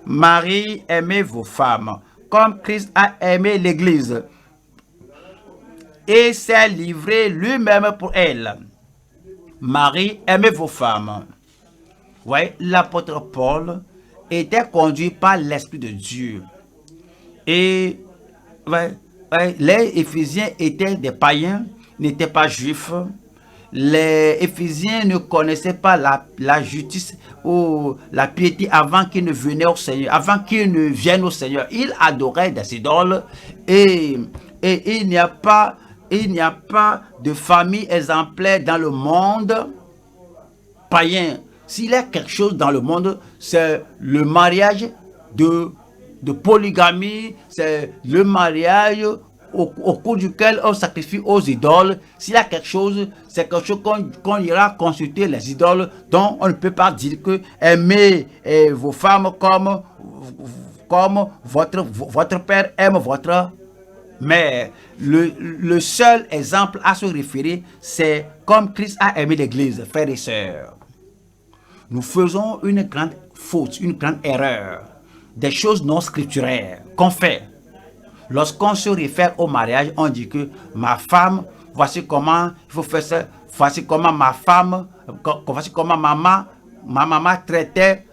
Speaker 1: Marie, aimez vos femmes, comme Christ a aimé l'Église et s'est livré lui-même pour elle. Marie, aimez vos femmes. Ouais, l'apôtre Paul était conduit par l'Esprit de Dieu. Et les Éphésiens étaient des païens, n'étaient pas juifs. Les Éphésiens ne connaissaient pas la justice ou la piété avant qu'ils ne venaient au Seigneur, avant qu'ils ne viennent au Seigneur. Ils adoraient des idoles et il n'y a pas de famille exemplaire dans le monde païen. S'il y a quelque chose dans le monde, c'est le mariage de polygamie, c'est le mariage au cours duquel on sacrifie aux idoles. S'il y a quelque chose, c'est quelque chose qu'on ira consulter les idoles, dont on ne peut pas dire que aimez vos femmes comme votre père aime votre mère. Le seul exemple à se référer, c'est comme Christ a aimé l'Église, frères et sœurs. Nous faisons une grande faute, une grande erreur, des choses non scripturaires qu'on fait. Lorsqu'on se réfère au mariage, on dit que ma femme, voici comment il faut faire ça, voici comment ma femme, voici comment ma maman traitait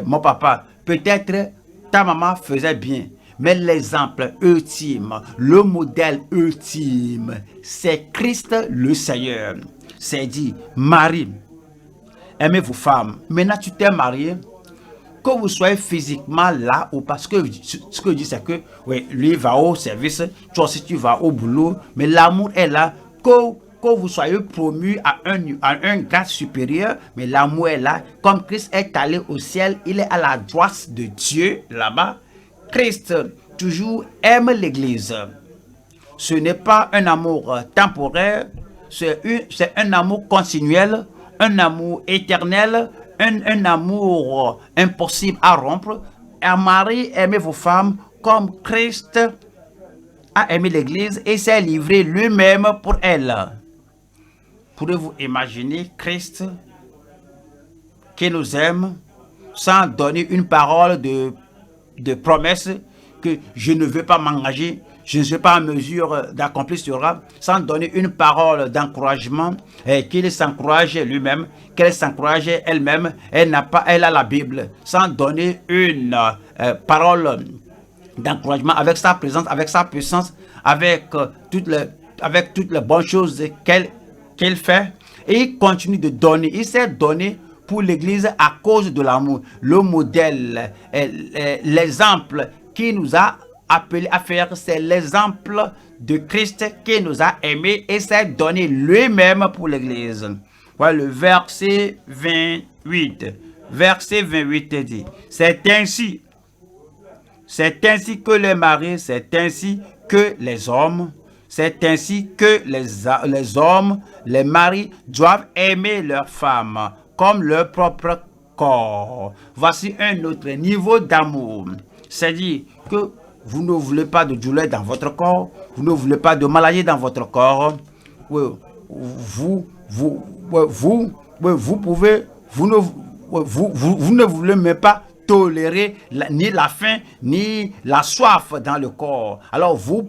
Speaker 1: mon papa. Peut-être ta maman faisait bien, mais l'exemple ultime, le modèle ultime, c'est Christ le Seigneur. C'est dit, Marie, aimez vos femmes. Maintenant, tu t'es marié, que vous soyez physiquement là ou pas. Ce que je dis, c'est que oui, lui va au service, toi aussi tu vas au boulot, mais l'amour est là. Que vous soyez promu à un grade supérieur, mais l'amour est là. Comme Christ est allé au ciel, il est à la droite de Dieu là-bas. Christ toujours aime l'Église. Ce n'est pas un amour temporaire, c'est un amour continuel, un amour éternel, un amour impossible à rompre. À Marie, aimez vos femmes comme Christ a aimé l'Église et s'est livré lui-même pour elle. Pouvez-vous imaginer Christ qui nous aime sans donner une parole de promesse que je ne veux pas m'engager, je ne suis pas en mesure d'accomplir cela, sans donner une parole d'encouragement, qu'il s'encourage lui-même, qu'elle s'encourage elle-même, elle a la Bible, sans donner une parole d'encouragement avec sa présence, avec sa puissance, avec toutes les bonnes choses qu'elle fait, et il continue de donner. Il s'est donné pour l'Église à cause de l'amour. Le modèle, l'exemple qui nous a appelé à faire, c'est l'exemple de Christ qui nous a aimés et s'est donné lui-même pour l'Église. Voilà le verset 28. Verset 28 dit, c'est ainsi que les maris, c'est ainsi que les hommes, c'est ainsi que les hommes, les maris doivent aimer leurs femmes comme leur propre corps. Voici un autre niveau d'amour. C'est-à-dire que vous ne voulez pas de douleur dans votre corps, vous ne voulez pas de maladie dans votre corps. Vous ne voulez même pas tolérer ni la faim ni la soif dans le corps. Alors vous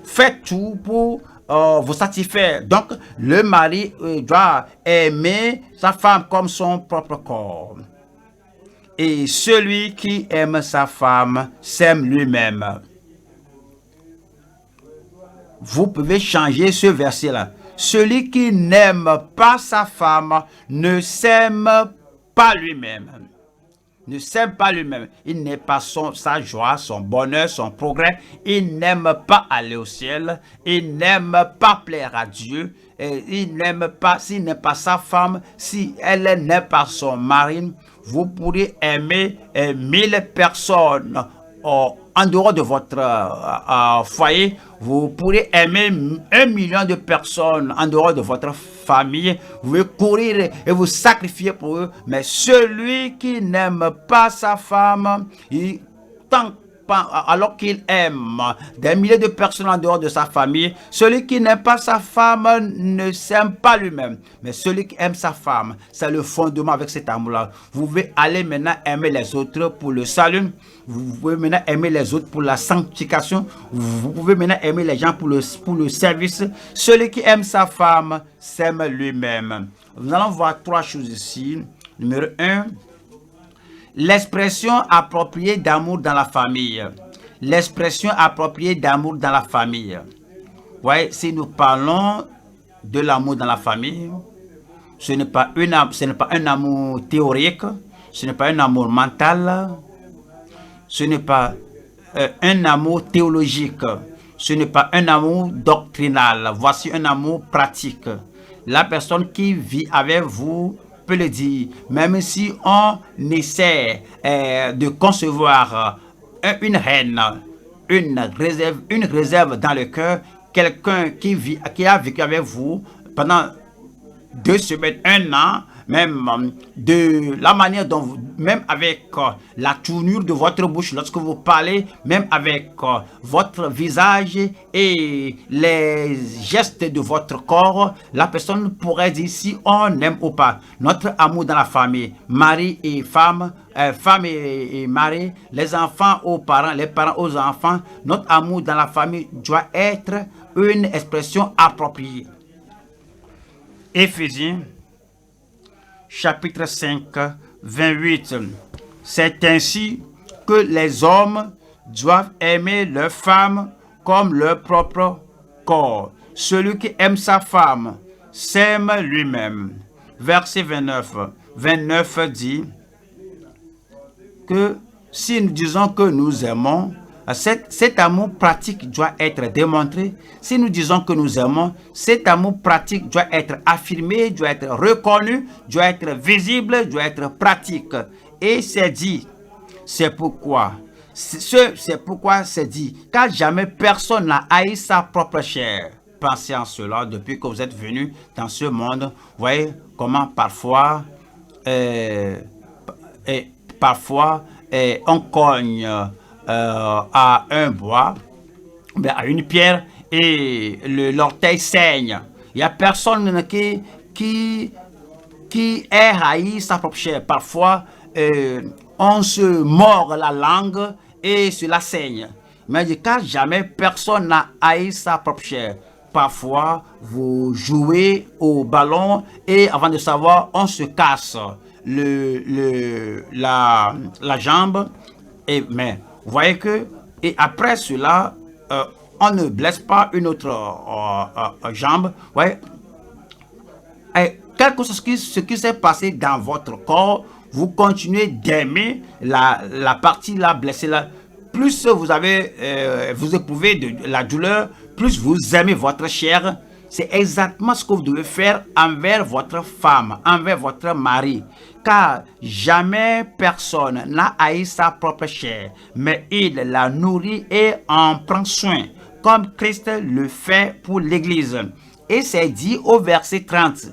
Speaker 1: faites tout pour vous satisfaire. Donc le mari doit aimer sa femme comme son propre corps. Et celui qui aime sa femme s'aime lui-même. Vous pouvez changer ce verset-là. Celui qui n'aime pas sa femme ne s'aime pas lui-même. Ne s'aime pas lui-même. Il n'est pas sa joie, son bonheur, son progrès. Il n'aime pas aller au ciel. Il n'aime pas plaire à Dieu. Et il n'aime pas, s'il n'aime pas sa femme, si elle n'est pas son mari, vous pourrez aimer 1000 personnes en dehors de votre foyer. Vous pourrez aimer 1 million de personnes en dehors de votre famille. Vous pouvez courir et vous sacrifier pour eux. Mais celui qui n'aime pas sa femme, alors qu'il aime des milliers de personnes en dehors de sa famille, celui qui n'aime pas sa femme ne s'aime pas lui-même. Mais celui qui aime sa femme, c'est le fondement avec cet amour-là. Vous pouvez aller maintenant aimer les autres pour le salut. Vous pouvez maintenant aimer les autres pour la sanctification. Vous pouvez maintenant aimer les gens pour le service. Celui qui aime sa femme s'aime lui-même. Nous allons voir 3 choses ici. Numéro 1. L'expression appropriée d'amour dans la famille. L'expression appropriée d'amour dans la famille. Ouais, si nous parlons de l'amour dans la famille, ce n'est pas un amour théorique, ce n'est pas un amour mental, ce n'est pas un amour théologique, ce n'est pas un amour doctrinal. Voici un amour pratique. La personne qui vit avec vous peut le dire, même si on essaie de concevoir une haine, une réserve dans le cœur, quelqu'un qui a vécu avec vous pendant 2 semaines, 1 an, même de la manière dont vous, même avec la tournure de votre bouche lorsque vous parlez, même avec votre visage et les gestes de votre corps, la personne pourrait dire si on aime ou pas. Notre amour dans la famille, mari et femme, femme et mari, les enfants aux parents, les parents aux enfants, notre amour dans la famille doit être une expression appropriée. Éphésiens chapitre 5, 28. C'est ainsi que les hommes doivent aimer leurs femmes comme leur propre corps. Celui qui aime sa femme s'aime lui-même. Verset 29. 29 dit que si nous disons que nous aimons, cet amour pratique doit être démontré. Si nous disons que nous aimons, cet amour pratique doit être affirmé, doit être reconnu, doit être visible, doit être pratique. Et c'est dit, c'est pourquoi c'est dit, car jamais personne n'a haï sa propre chair. Pensez en cela depuis que vous êtes venus dans ce monde. Vous voyez comment parfois on cogne à un bois, à une pierre, et l'orteil saigne. Il n'y a personne qui ait haï sa propre chair. Parfois, on se mord la langue et cela saigne. Mais car jamais personne n'a haï sa propre chair. Parfois, vous jouez au ballon et avant de savoir, on se casse la jambe. Mais vous voyez que, et après cela, on ne blesse pas une autre jambe. Ouais. Quelque chose ce qui s'est passé dans votre corps, vous continuez d'aimer la partie là blessée là. plus vous éprouvez de la douleur, plus vous aimez votre chair. C'est exactement ce que vous devez faire envers votre femme, envers votre mari. Car jamais personne n'a haï sa propre chair, mais il la nourrit et en prend soin, comme Christ le fait pour l'Église. Et c'est dit au verset 30.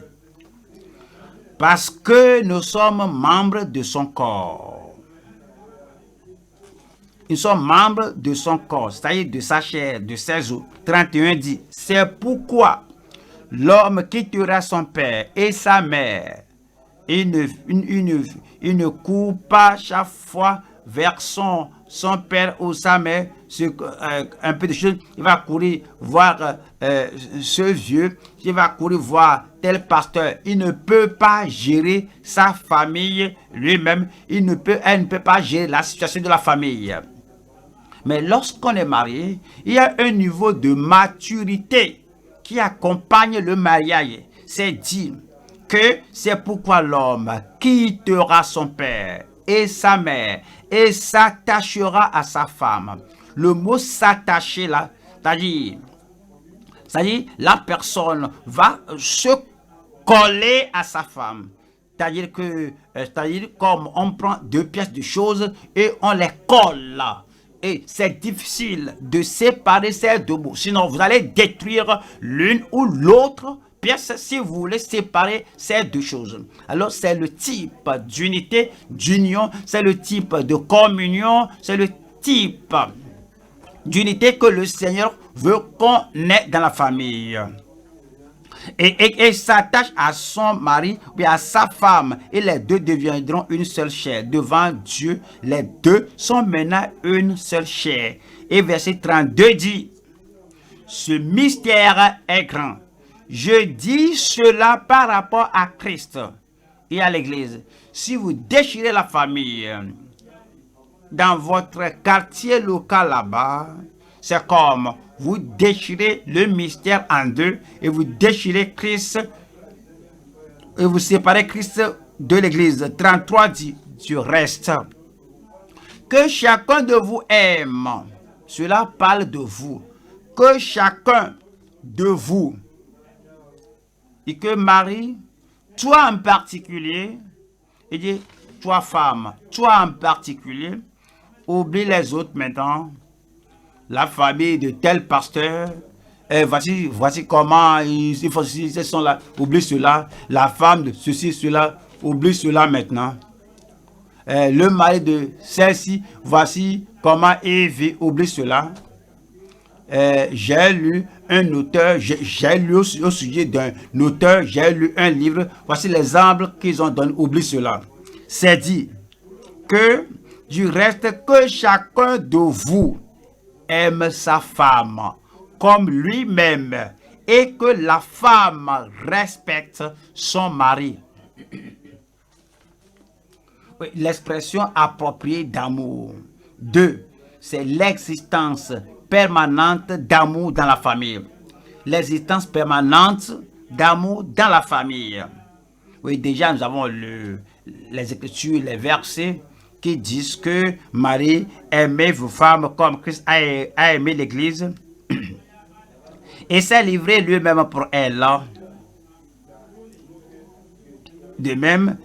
Speaker 1: Parce que nous sommes membres de son corps. Nous sommes membres de son corps, c'est-à-dire de sa chair, de ses os. 31 dit, c'est pourquoi l'homme quittera son père et sa mère. Il ne court pas chaque fois vers son père ou sa mère. Un peu de choses, il va courir voir ce vieux, il va courir voir tel pasteur. Il ne peut pas gérer sa famille lui-même. Elle ne peut pas gérer la situation de la famille. Mais lorsqu'on est marié, il y a un niveau de maturité qui accompagne le mariage. C'est dit que c'est pourquoi l'homme quittera son père et sa mère et s'attachera à sa femme. Le mot s'attacher là, c'est-à-dire la personne va se coller à sa femme. C'est-à-dire comme on prend deux pièces de choses et on les colle là. Et c'est difficile de séparer ces deux mots. Sinon, vous allez détruire l'une ou l'autre pièce si vous voulez séparer ces deux choses. Alors, c'est le type d'unité, d'union, c'est le type de communion, c'est le type d'unité que le Seigneur veut qu'on ait dans la famille. Et s'attache à son mari ou à sa femme, et les deux deviendront une seule chair. Devant Dieu, les deux sont maintenant une seule chair. Et verset 32 dit, ce mystère est grand. Je dis cela par rapport à Christ et à l'Église. Si vous déchirez la famille dans votre quartier local là-bas, c'est comme vous déchirez le mystère en deux et vous déchirez Christ et vous séparez Christ de l'Église. 33 dit du reste. Que chacun de vous aime. Cela parle de vous. Que chacun de vous. Et que Marie, toi en particulier, il dit, toi femme, toi en particulier, oublie les autres maintenant. La famille de tel pasteur, voici comment ils sont là, oublie cela. La femme de ceci, cela, oublie cela maintenant. Le mari de celle-ci, voici comment il vit, oublie cela. J'ai lu un auteur, j'ai lu au sujet d'un auteur, j'ai lu un livre, voici l'exemple qu'ils ont donné, oublie cela. C'est dit que du reste que chacun de vous aime sa femme comme lui-même et que la femme respecte son mari. L'expression appropriée d'amour. 2. C'est l'existence permanente d'amour dans la famille. L'existence permanente d'amour dans la famille. Oui, déjà nous avons les Écritures, les versets qui disent que Marie, aimez vos femmes comme Christ a aimé l'Église et s'est livré lui-même pour elle. De même,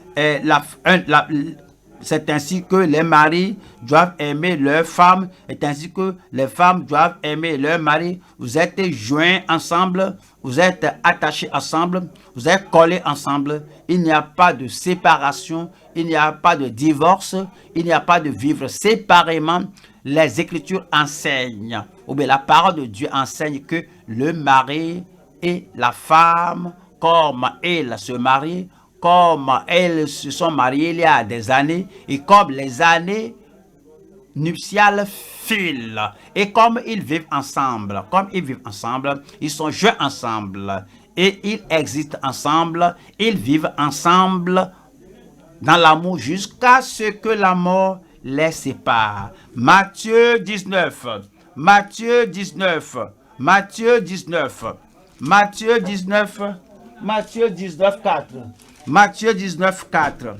Speaker 1: c'est ainsi que les maris doivent aimer leurs femmes, et ainsi que les femmes doivent aimer leurs maris. Vous êtes joints ensemble, vous êtes attachés ensemble, vous êtes collés ensemble. Il n'y a pas de séparation, il n'y a pas de divorce, il n'y a pas de vivre séparément. Les Écritures enseignent, ou bien la parole de Dieu enseigne que le mari et la femme, comme ils se marient, comme elles se sont mariées il y a des années, et comme les années nuptiales filent, et comme ils vivent ensemble, ils sont joints ensemble, et ils existent ensemble, ils vivent ensemble dans l'amour jusqu'à ce que la mort les sépare. Matthieu 19, Matthieu 19, Matthieu 19, Matthieu 19, Matthieu 19, 4. Matthieu 19, 4.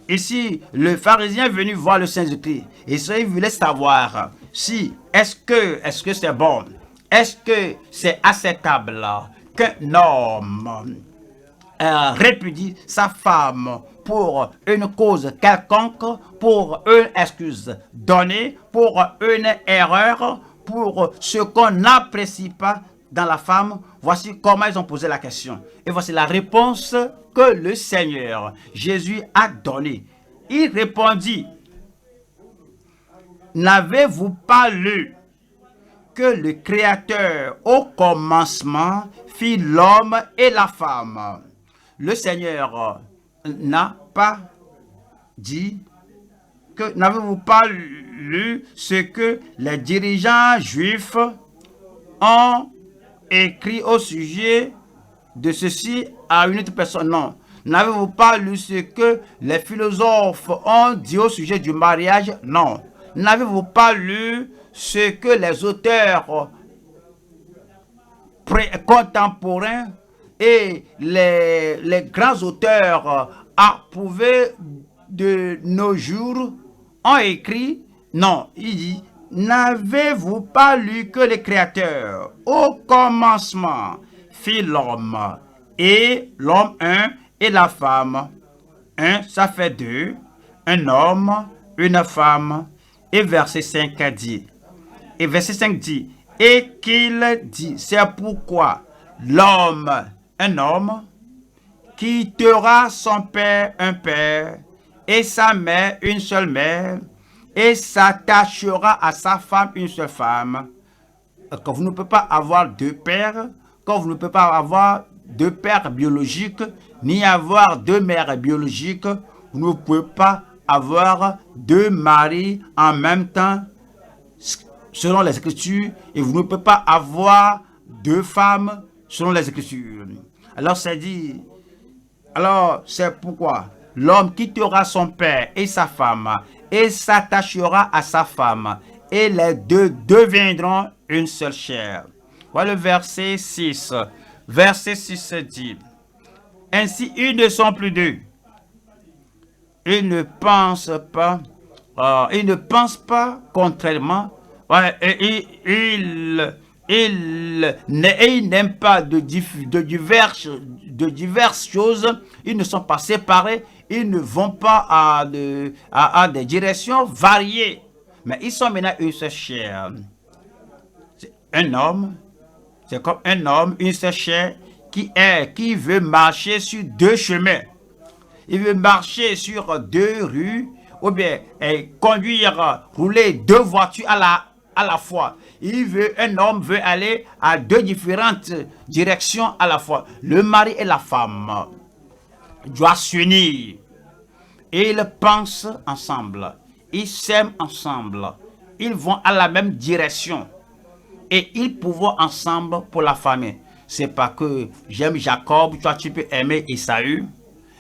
Speaker 1: Ici, le pharisien est venu voir le Saint-Esprit. Et ça, il voulait savoir si, est-ce que c'est bon? Est-ce que c'est acceptable qu'un homme répudie sa femme pour une cause quelconque, pour une excuse donnée, pour une erreur, pour ce qu'on n'apprécie pas dans la femme? Voici comment ils ont posé la question. Et voici la réponse que le Seigneur Jésus a donnée. Il répondit, n'avez-vous pas lu que le Créateur au commencement fit l'homme et la femme? Le Seigneur n'a pas dit que, n'avez-vous pas lu ce que les dirigeants juifs ont écrit au sujet de ceci à une autre personne? Non. N'avez-vous pas lu ce que les philosophes ont dit au sujet du mariage? Non. N'avez-vous pas lu ce que les auteurs contemporains et les grands auteurs approuvés de nos jours ont écrit? Non, il dit, n'avez-vous pas lu que le Créateur, au commencement, fit l'homme, et l'homme un, et la femme? Un, ça fait deux, un homme, une femme. Et verset 5 dit, et qu'il dit, c'est pourquoi l'homme, un homme, quittera son père, un père, et sa mère, une seule mère, et s'attachera à sa femme, une seule femme. Quand vous ne pouvez pas avoir deux pères, quand vous ne pouvez pas avoir deux pères biologiques, ni avoir deux mères biologiques, vous ne pouvez pas avoir deux maris en même temps, selon les Écritures, et vous ne pouvez pas avoir deux femmes selon les Écritures. Alors c'est dit, alors c'est pourquoi l'homme quittera son père et sa femme et s'attachera à sa femme, et les deux deviendront une seule chair. Voilà le verset 6. Verset 6 dit, ainsi ils ne sont plus deux. Ils ne pensent pas, contrairement, ils n'aiment pas de diverses choses. Ils ne sont pas séparés. Ils ne vont pas à des directions variées. Mais ils sont maintenant une seule chair. Un homme, c'est comme un homme, une seule chair qui veut marcher sur deux chemins. Il veut marcher sur deux rues, ou bien rouler deux voitures à la fois. Un homme veut aller à deux différentes directions à la fois. Le mari et la femme doivent s'unir. Et ils pensent ensemble. Ils s'aiment ensemble. Ils vont à la même direction. Et ils pourront ensemble pour la famille. C'est pas que j'aime Jacob, toi tu peux aimer Esaü.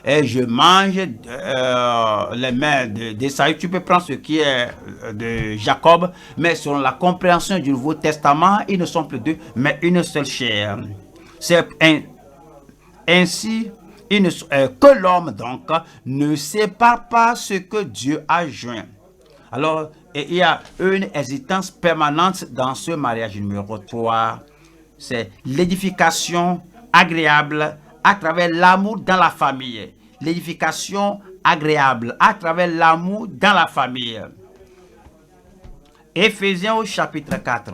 Speaker 1: Et je mange les mains d'Esaü, tu peux prendre ce qui est de Jacob, mais selon la compréhension du Nouveau Testament, ils ne sont plus deux, mais une seule chair. C'est ainsi que l'homme donc ne sépare pas ce que Dieu a joint. Alors, il y a une hésitance permanente dans ce mariage numéro 3. C'est l'édification agréable à travers l'amour dans la famille. L'édification agréable à travers l'amour dans la famille. Éphésiens au chapitre 4.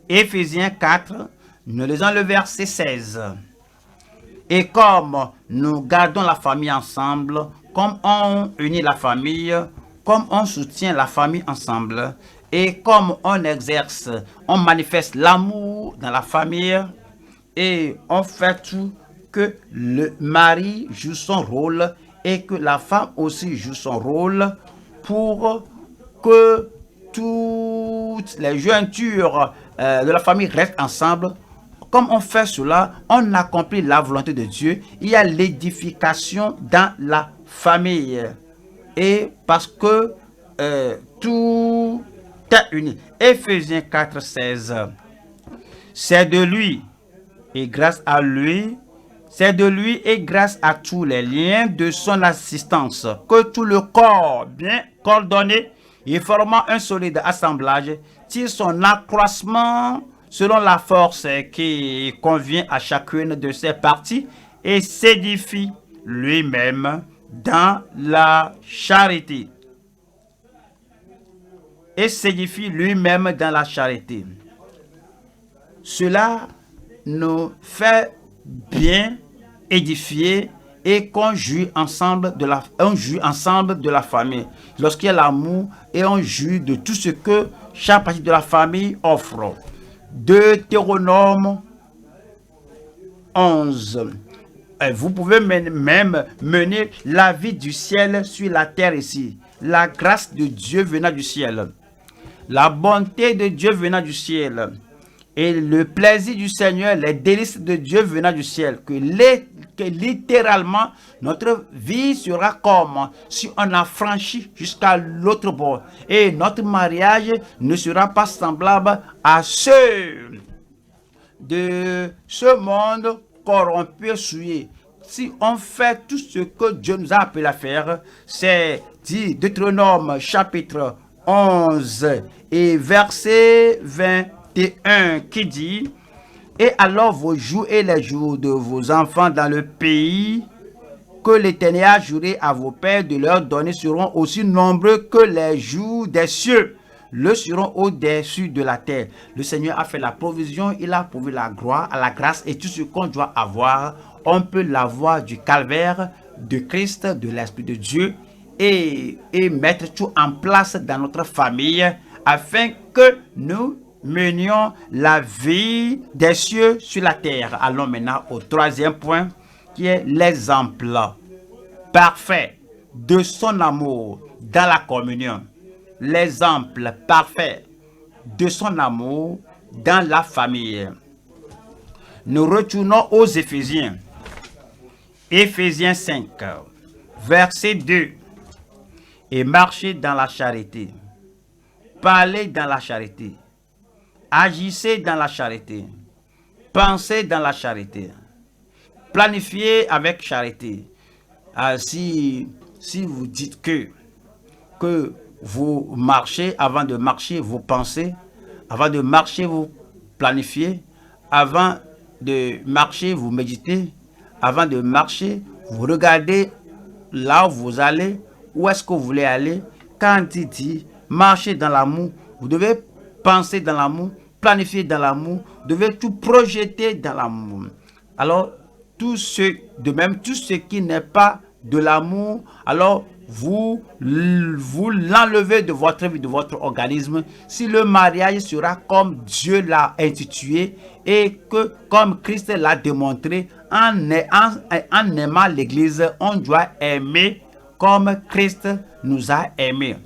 Speaker 1: Éphésiens 4, nous lisons le verset 16. Et comme nous gardons la famille ensemble, comme on unit la famille, comme on soutient la famille ensemble, et comme on manifeste l'amour dans la famille, et on fait tout que le mari joue son rôle et que la femme aussi joue son rôle pour que toutes les jointures de la famille restent ensemble. Comme on fait cela, on accomplit la volonté de Dieu. Il y a l'édification dans la famille. Et parce que tout est uni. Éphésiens 4, 16. C'est de lui et grâce à lui, c'est de lui et grâce à tous les liens de son assistance que tout le corps bien coordonné et formant un solide assemblage, tire son accroissement selon la force qui convient à chacune de ses parties et s'édifie lui-même dans la charité. Et s'édifie lui-même dans la charité. Cela nous fait bien édifier et qu'on jouit ensemble de la famille. Lorsqu'il y a l'amour et on jouit de tout ce que chaque partie de la famille offre. Deutéronome 11. Vous pouvez même mener la vie du ciel sur la terre ici. La grâce de Dieu venant du ciel. La bonté de Dieu venant du ciel. Et le plaisir du Seigneur, les délices de Dieu venant du ciel. Que littéralement, notre vie sera comme si on a franchi jusqu'à l'autre bord. Et notre mariage ne sera pas semblable à ceux de ce monde corrompu, souillé. Si on fait tout ce que Dieu nous a appelé à faire, c'est dit Deutéronome chapitre 11 et verset 21 qui dit: et alors vos jours et les jours de vos enfants dans le pays que l'Éternel a juré à vos pères de leur donner seront aussi nombreux que les jours des cieux, le seront au-dessus de la terre. Le Seigneur a fait la provision, il a prouvé la gloire, la grâce, et tout ce qu'on doit avoir, on peut l'avoir du calvaire, de Christ, de l'Esprit de Dieu, et mettre tout en place dans notre famille afin que nous menions la vie des cieux sur la terre. Allons maintenant au troisième point qui est l'exemple parfait de son amour dans la communion. L'exemple parfait de son amour dans la famille. Nous retournons aux Éphésiens. Éphésiens 5, verset 2. Et marchez dans la charité. Parlez dans la charité. Agissez dans la charité. Pensez dans la charité. Planifiez avec charité. Si vous dites que vous marchez, avant de marcher, vous pensez. Avant de marcher, vous planifiez. Avant de marcher, vous méditez. Avant de marcher, vous regardez là où vous allez, où est-ce que vous voulez aller. Quand il dit marcher dans l'amour, vous devez penser dans l'amour, planifier dans l'amour, vous devez tout projeter dans l'amour. Alors, tout ce qui n'est pas de l'amour, alors vous l'enlevez de votre vie, de votre organisme. Si le mariage sera comme Dieu l'a institué et que comme Christ l'a démontré, en aimant l'Église, on doit aimer comme Christ nous a aimés.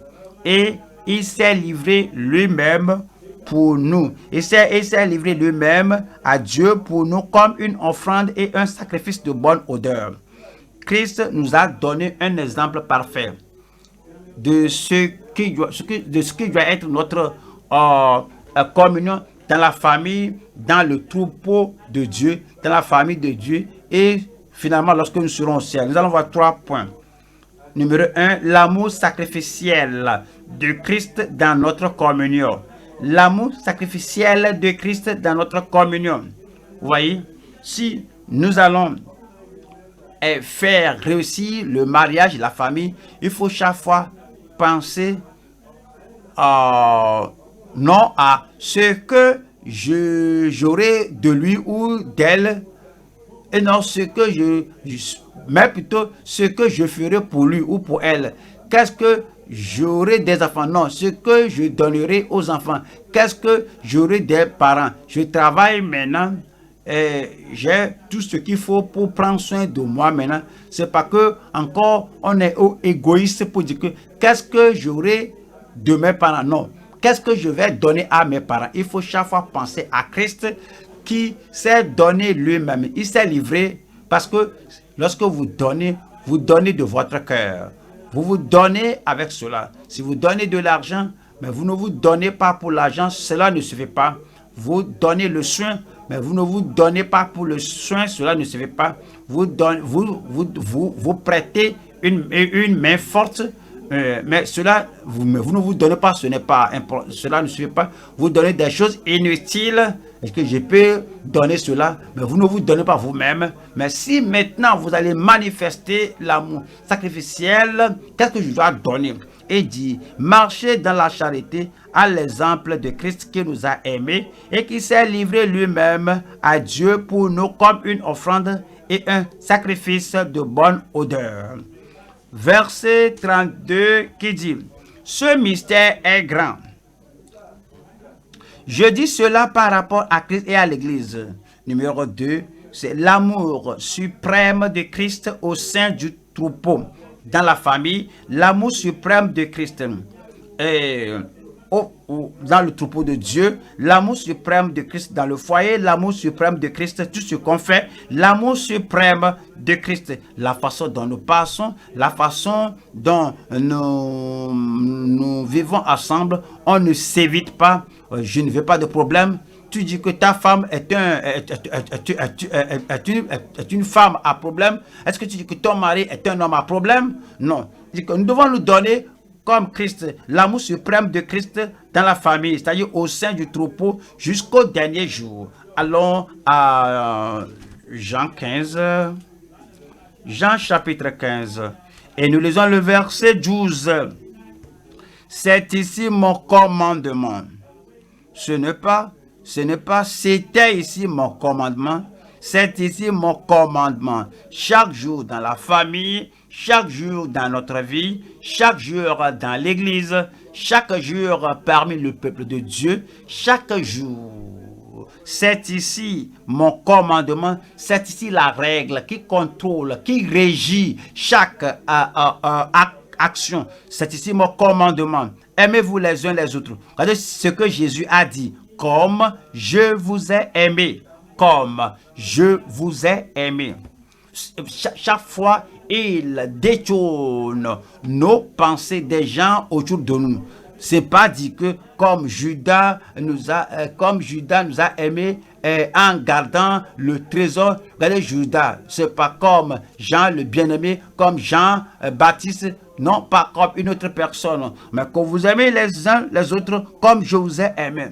Speaker 1: Et il s'est livré lui-même pour nous. Il s'est livré lui-même à Dieu pour nous comme une offrande et un sacrifice de bonne odeur. Christ nous a donné un exemple parfait de ce qui doit être notre communion dans la famille, dans le troupeau de Dieu, dans la famille de Dieu, et finalement lorsque nous serons au ciel. Nous allons voir 3 points. Numéro 1, l'amour sacrificiel de Christ dans notre communion. L'amour sacrificiel de Christ dans notre communion. Vous voyez, si nous allons faire réussir le mariage, la famille, il faut chaque fois penser non à ce que j'aurai de lui ou d'elle, et non mais plutôt ce que je ferai pour lui ou pour elle. Qu'est-ce que j'aurai des enfants? Non, ce que je donnerai aux enfants. Qu'est-ce que j'aurai des parents? Je travaille maintenant. J'ai tout ce qu'il faut pour prendre soin de moi maintenant. C'est pas que encore on est égoïste pour dire que qu'est-ce que j'aurai de mes parents. Non, qu'est-ce que je vais donner à mes parents? Il faut chaque fois penser à Christ qui s'est donné lui-même. Il s'est livré parce que lorsque vous donnez de votre cœur. Vous vous donnez avec cela. Si vous donnez de l'argent, mais vous ne vous donnez pas pour l'argent, cela ne suffit pas. Vous donnez le soin, mais vous ne vous donnez pas pour le soin, cela ne suffit pas. Vous prêtez une main forte Mais cela, vous ne vous donnez pas, ce n'est pas important, cela ne suffit pas. Vous donnez des choses inutiles. Est-ce que je peux donner cela? Mais vous ne vous donnez pas vous-même. Mais si maintenant vous allez manifester l'amour sacrificiel, qu'est-ce que je dois donner? Et dit, marchez dans la charité à l'exemple de Christ qui nous a aimés et qui s'est livré lui-même à Dieu pour nous comme une offrande et un sacrifice de bonne odeur. Verset 32 qui dit, ce mystère est grand. Je dis cela par rapport à Christ et à l'Église. Numéro 2, c'est l'amour suprême de Christ au sein du troupeau. Dans la famille, l'amour suprême de Christ. Et dans le troupeau de Dieu, l'amour suprême de Christ dans le foyer, l'amour suprême de Christ, tout ce qu'on fait, l'amour suprême de Christ, la façon dont nous passons, la façon dont nous vivons ensemble, on ne s'évite pas, je ne veux pas de problème. Tu dis que ta femme est une femme à problème. Est-ce que tu dis que ton mari est un homme à problème? Non. Nous devons nous donner comme Christ, l'amour suprême de Christ dans la famille, c'est-à-dire au sein du troupeau jusqu'au dernier jour. Allons à Jean 15, Jean chapitre 15, et nous lisons le verset 12. C'est ici mon commandement. Ce n'est pas, c'était ici mon commandement. C'est ici mon commandement. Chaque jour dans la famille, chaque jour dans notre vie, chaque jour dans l'église, chaque jour parmi le peuple de Dieu, chaque jour. C'est ici mon commandement, c'est ici la règle qui contrôle, qui régit chaque action. C'est ici mon commandement. Aimez-vous les uns les autres. Regardez ce que Jésus a dit. Comme je vous ai aimé. Comme je vous ai aimé. Chaque fois, il détourne nos pensées des gens autour de nous. C'est pas dit que comme Judas nous a aimé en gardant le trésor. Regardez Judas, c'est pas comme Jean le bien-aimé, comme Jean Baptiste, non pas comme une autre personne, mais que vous aimez les uns les autres comme je vous ai aimé.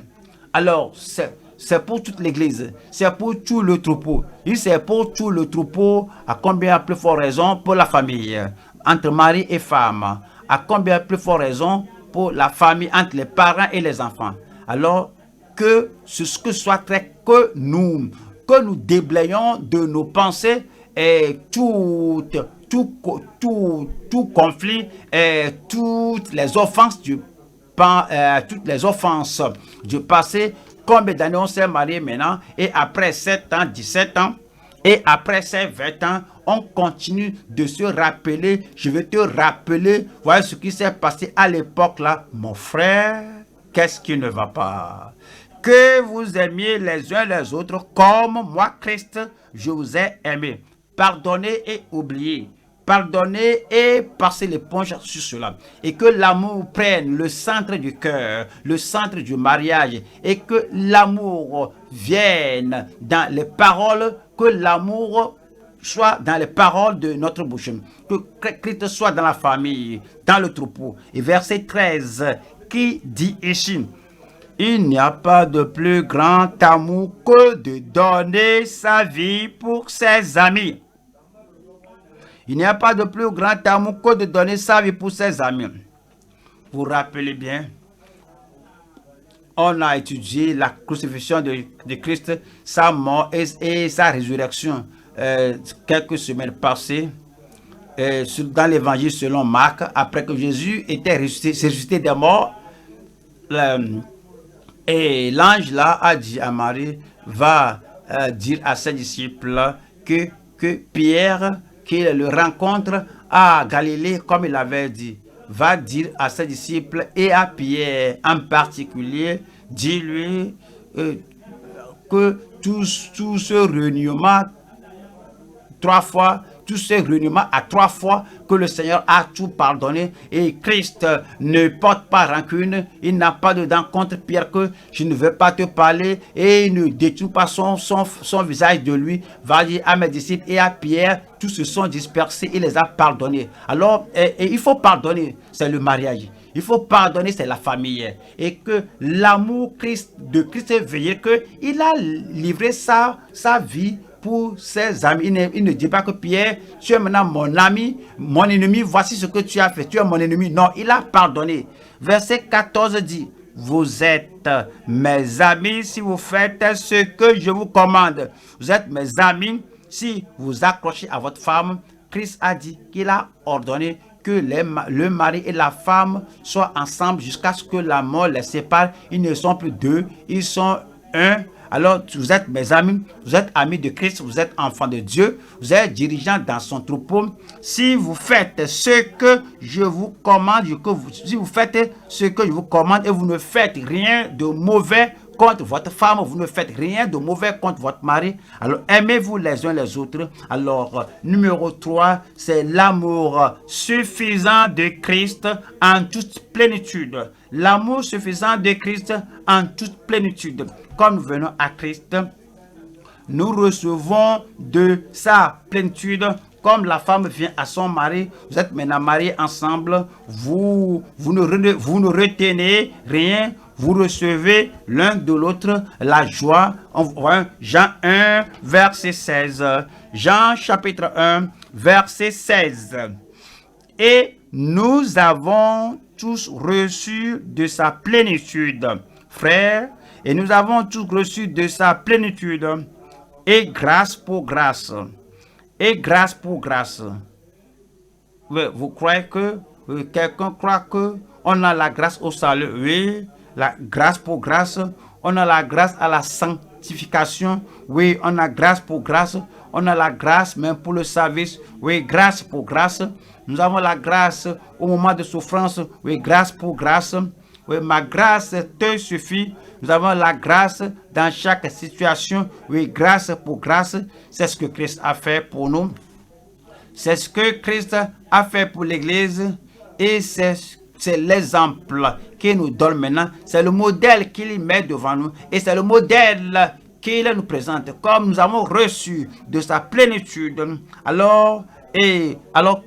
Speaker 1: Alors c'est pour toute l'église, c'est pour tout le troupeau. Et c'est pour tout le troupeau, à combien plus fort raison pour la famille, entre mari et femme, à combien plus fort raison pour la famille, entre les parents et les enfants. Alors que ce soit très que nous déblayons de nos pensées et tout conflit et toutes les offenses du passé. Combien d'années on s'est marié maintenant et après 7 ans, 17 ans et après ces 20 ans, on continue de se rappeler. Je vais te rappeler, voilà ce qui s'est passé à l'époque là. Mon frère, qu'est-ce qui ne va pas? Que vous aimiez les uns les autres comme moi, Christ, je vous ai aimé. Pardonnez et oubliez. Pardonnez et passez l'éponge sur cela. Et que l'amour prenne le centre du cœur, le centre du mariage. Et que l'amour vienne dans les paroles, que l'amour soit dans les paroles de notre bouche. Que Christ soit dans la famille, dans le troupeau. Et verset 13 qui dit ici, il n'y a pas de plus grand amour que de donner sa vie pour ses amis. Il n'y a pas de plus grand amour que de donner sa vie pour ses amis. Vous vous rappelez bien, on a étudié la crucifixion de Christ, sa mort et sa résurrection quelques semaines passées dans l'évangile selon Marc, après que Jésus était ressuscité des morts. Et l'ange là a dit à Marie, va dire à ses disciples que Pierre, qu'il le rencontre à Galilée, comme il avait dit, va dire à ses disciples et à Pierre en particulier, dis-lui que tout ce reniement 3 fois tous ces reniements à 3 fois que le Seigneur a tout pardonné. Et Christ ne porte pas rancune. Il n'a pas de dents contre Pierre que je ne veux pas te parler. Et il ne détourne pas son visage de lui. Va dire à mes disciples et à Pierre, tous se sont dispersés. Il les a pardonnés. Alors, il faut pardonner. C'est le mariage. Il faut pardonner, c'est la famille. Et que l'amour de Christ est veillé, qu'il a livré sa vie pour ses amis. Il ne dit pas que Pierre, tu es maintenant mon ami, mon ennemi, voici ce que tu as fait, tu es mon ennemi. Non, il a pardonné. Verset 14 dit, vous êtes mes amis si vous faites ce que je vous commande. Vous êtes mes amis si vous accrochez à votre femme. Christ a dit qu'il a ordonné que le mari et la femme soient ensemble jusqu'à ce que la mort les sépare. Ils ne sont plus deux, ils sont un. Alors, vous êtes mes amis, vous êtes amis de Christ, vous êtes enfants de Dieu, vous êtes dirigeants dans son troupeau. Si vous faites ce que je vous commande, si vous faites ce que je vous commande et vous ne faites rien de mauvais contre votre femme, vous ne faites rien de mauvais contre votre mari, alors aimez-vous les uns les autres. Alors, numéro 3, c'est l'amour suffisant de Christ en toute plénitude. L'amour suffisant de Christ en toute plénitude. Quand nous venons à Christ, nous recevons de sa plénitude. Comme la femme vient à son mari, vous êtes maintenant mariés ensemble, vous ne retenez rien, vous recevez l'un de l'autre la joie. Jean 1, verset 16. Jean chapitre 1, verset 16. Et nous avons tous reçu de sa plénitude, frères, et nous avons tous reçu de sa plénitude, et grâce pour grâce. Et grâce pour grâce. Vous croyez que quelqu'un croit que on a la grâce au salut? Oui, la grâce pour grâce. On a la grâce à la sanctification. Oui, on a grâce pour grâce. On a la grâce même pour le service. Oui, grâce pour grâce. Nous avons la grâce au moment de souffrance. Oui, grâce pour grâce. Oui, ma grâce te suffit. Nous avons la grâce dans chaque situation. Oui, grâce pour grâce. C'est ce que Christ a fait pour nous. C'est ce que Christ a fait pour l'Église. Et c'est l'exemple qu'il nous donne maintenant. C'est le modèle qu'il met devant nous. Et c'est le modèle qu'il nous présente. Comme nous avons reçu de sa plénitude, alors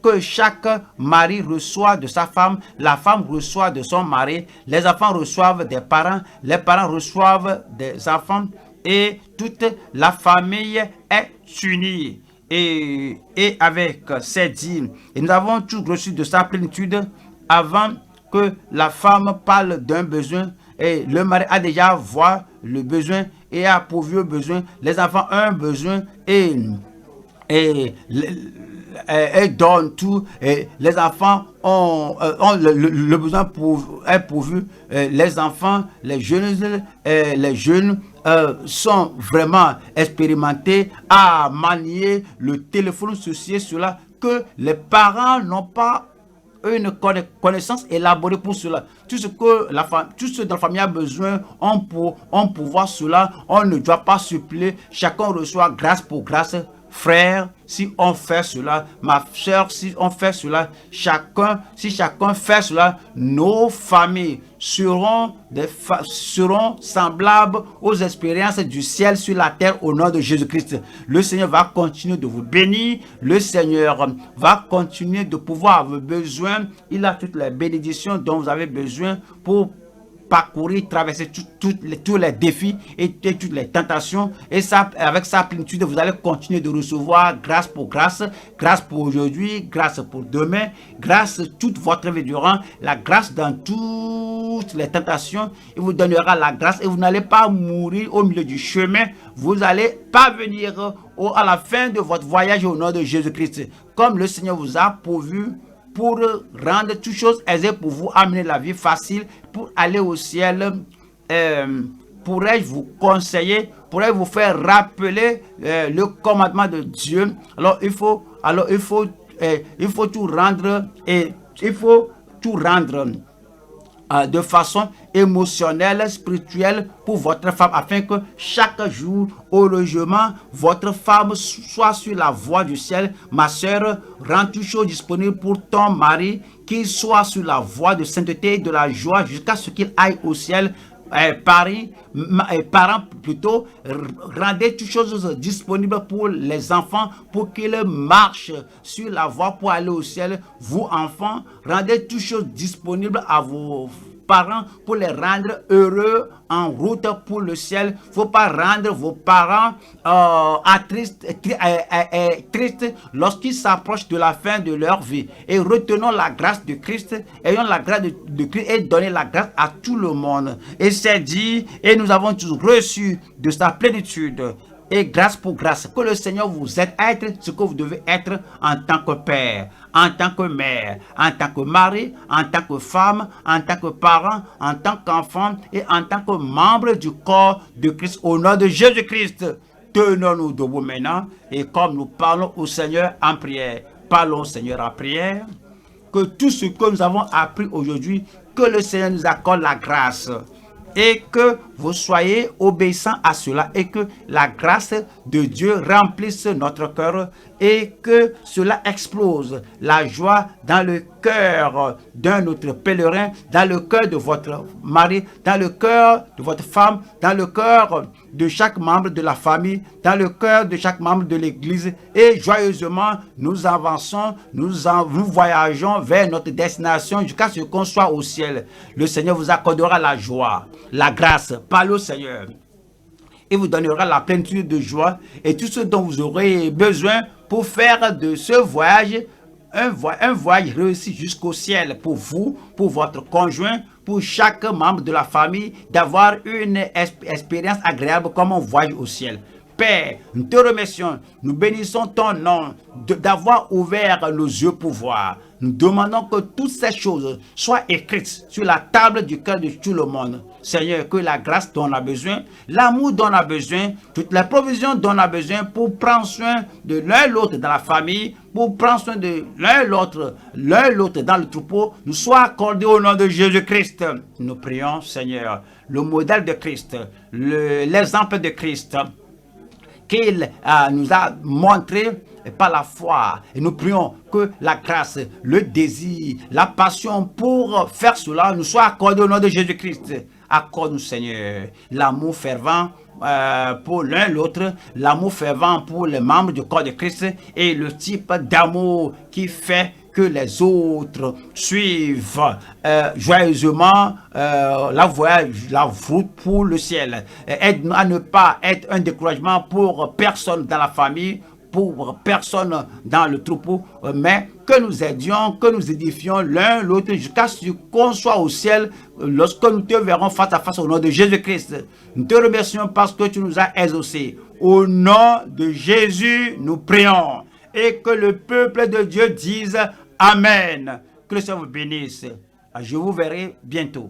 Speaker 1: que chaque mari reçoit de sa femme, la femme reçoit de son mari, les enfants reçoivent des parents, les parents reçoivent des enfants, et toute la famille est unie. Et avec ces dîmes, et nous avons tous reçu de sa plénitude avant que la femme parle d'un besoin, et le mari a déjà vu le besoin et a pourvu au besoin. Les enfants ont un besoin et donne tout, et les enfants ont le besoin pourvu. Les enfants, les jeunes sont vraiment expérimentés à manier le téléphone, ceci et cela, que les parents n'ont pas une connaissance élaborée pour cela. Tout ce dont la famille a besoin, on peut voir cela. On ne doit pas suppléer. Chacun reçoit grâce pour grâce. Frère, si on fait cela, ma soeur, si on fait cela, si chacun fait cela, nos familles seront semblables aux expériences du ciel sur la terre au nom de Jésus-Christ. Le Seigneur va continuer de vous bénir. Le Seigneur va continuer de pouvoir vos besoins. Il a toutes les bénédictions dont vous avez besoin pour parcourir, traverser tous les défis et toutes les tentations. Et ça, avec sa plénitude, vous allez continuer de recevoir grâce pour grâce, grâce pour aujourd'hui, grâce pour demain, grâce toute votre vie durant, la grâce dans toutes les tentations. Il vous donnera la grâce et vous n'allez pas mourir au milieu du chemin. Vous allez parvenir à la fin de votre voyage au nom de Jésus-Christ. Comme le Seigneur vous a pourvu pour rendre toutes choses aisées pour vous, amener la vie facile, pour aller au ciel. Pourrais-je vous conseiller, pourrais-je vous faire rappeler le commandement de Dieu? Alors il faut tout rendre, et il faut tout rendre de façon émotionnelle, spirituelle pour votre femme, afin que chaque jour au logement, votre femme soit sur la voie du ciel. Ma soeur, rends toutes choses disponibles pour ton mari, qu'il soit sur la voie de sainteté et de la joie jusqu'à ce qu'il aille au ciel. Parents plutôt, rendez toutes choses disponibles pour les enfants pour qu'ils marchent sur la voie pour aller au ciel. Vous enfants, rendez toutes choses disponibles à vos parents pour les rendre heureux en route pour le ciel. Il ne faut pas rendre vos parents tristes lorsqu'ils s'approchent de la fin de leur vie. Et retenons la grâce de Christ, ayons la grâce de Christ et donnez la grâce à tout le monde. Et c'est dit, et nous avons tous reçu de sa plénitude. Et grâce pour grâce, que le Seigneur vous aide à être ce que vous devez être en tant que père, en tant que mère, en tant que mari, en tant que femme, en tant que parent, en tant qu'enfant et en tant que membre du corps de Christ. Au nom de Jésus-Christ, tenons-nous debout maintenant et comme nous parlons au Seigneur en prière, parlons au Seigneur en prière, que tout ce que nous avons appris aujourd'hui, que le Seigneur nous accorde la grâce. Et que vous soyez obéissants à cela et que la grâce de Dieu remplisse notre cœur et que cela explose la joie dans le cœur d'un autre pèlerin, dans le cœur de votre mari, dans le cœur de votre femme, dans le cœur de chaque membre de la famille, dans le cœur de chaque membre de l'Église. Et joyeusement, nous avançons, nous voyageons vers notre destination jusqu'à ce qu'on soit au ciel. Le Seigneur vous accordera la joie, la grâce. Parlez au Seigneur. Il vous donnera la plénitude de joie et tout ce dont vous aurez besoin pour faire de ce voyage un voyage réussi jusqu'au ciel pour vous, pour votre conjoint, pour chaque membre de la famille, d'avoir une expérience agréable comme un voyage au ciel. Père, nous te remercions, nous bénissons ton nom d'avoir ouvert nos yeux pour voir. Nous demandons que toutes ces choses soient écrites sur la table du cœur de tout le monde. Seigneur, que la grâce dont on a besoin, l'amour dont on a besoin, toutes les provisions dont on a besoin pour prendre soin de l'un l'autre dans la famille, pour prendre soin de l'un l'autre dans le troupeau, nous soient accordés au nom de Jésus-Christ. Nous prions, Seigneur, le modèle de Christ, l'exemple de Christ, qu'il nous a montré par la foi. Et nous prions que la grâce, le désir, la passion pour faire cela nous soit accordé au nom de Jésus-Christ. Accorde-nous, Seigneur, l'amour fervent pour l'un l'autre, l'amour fervent pour les membres du corps de Christ et le type d'amour qui fait que les autres suivent joyeusement la route pour le ciel. Aide-nous à ne pas être un découragement pour personne dans la famille, pour personne dans le troupeau, mais que nous aidions, que nous édifions l'un l'autre jusqu'à ce qu'on soit au ciel lorsque nous te verrons face à face au nom de Jésus-Christ. Nous te remercions parce que tu nous as exaucés. Au nom de Jésus, nous prions. Et que le peuple de Dieu dise Amen. Que le Seigneur vous bénisse. Je vous verrai bientôt.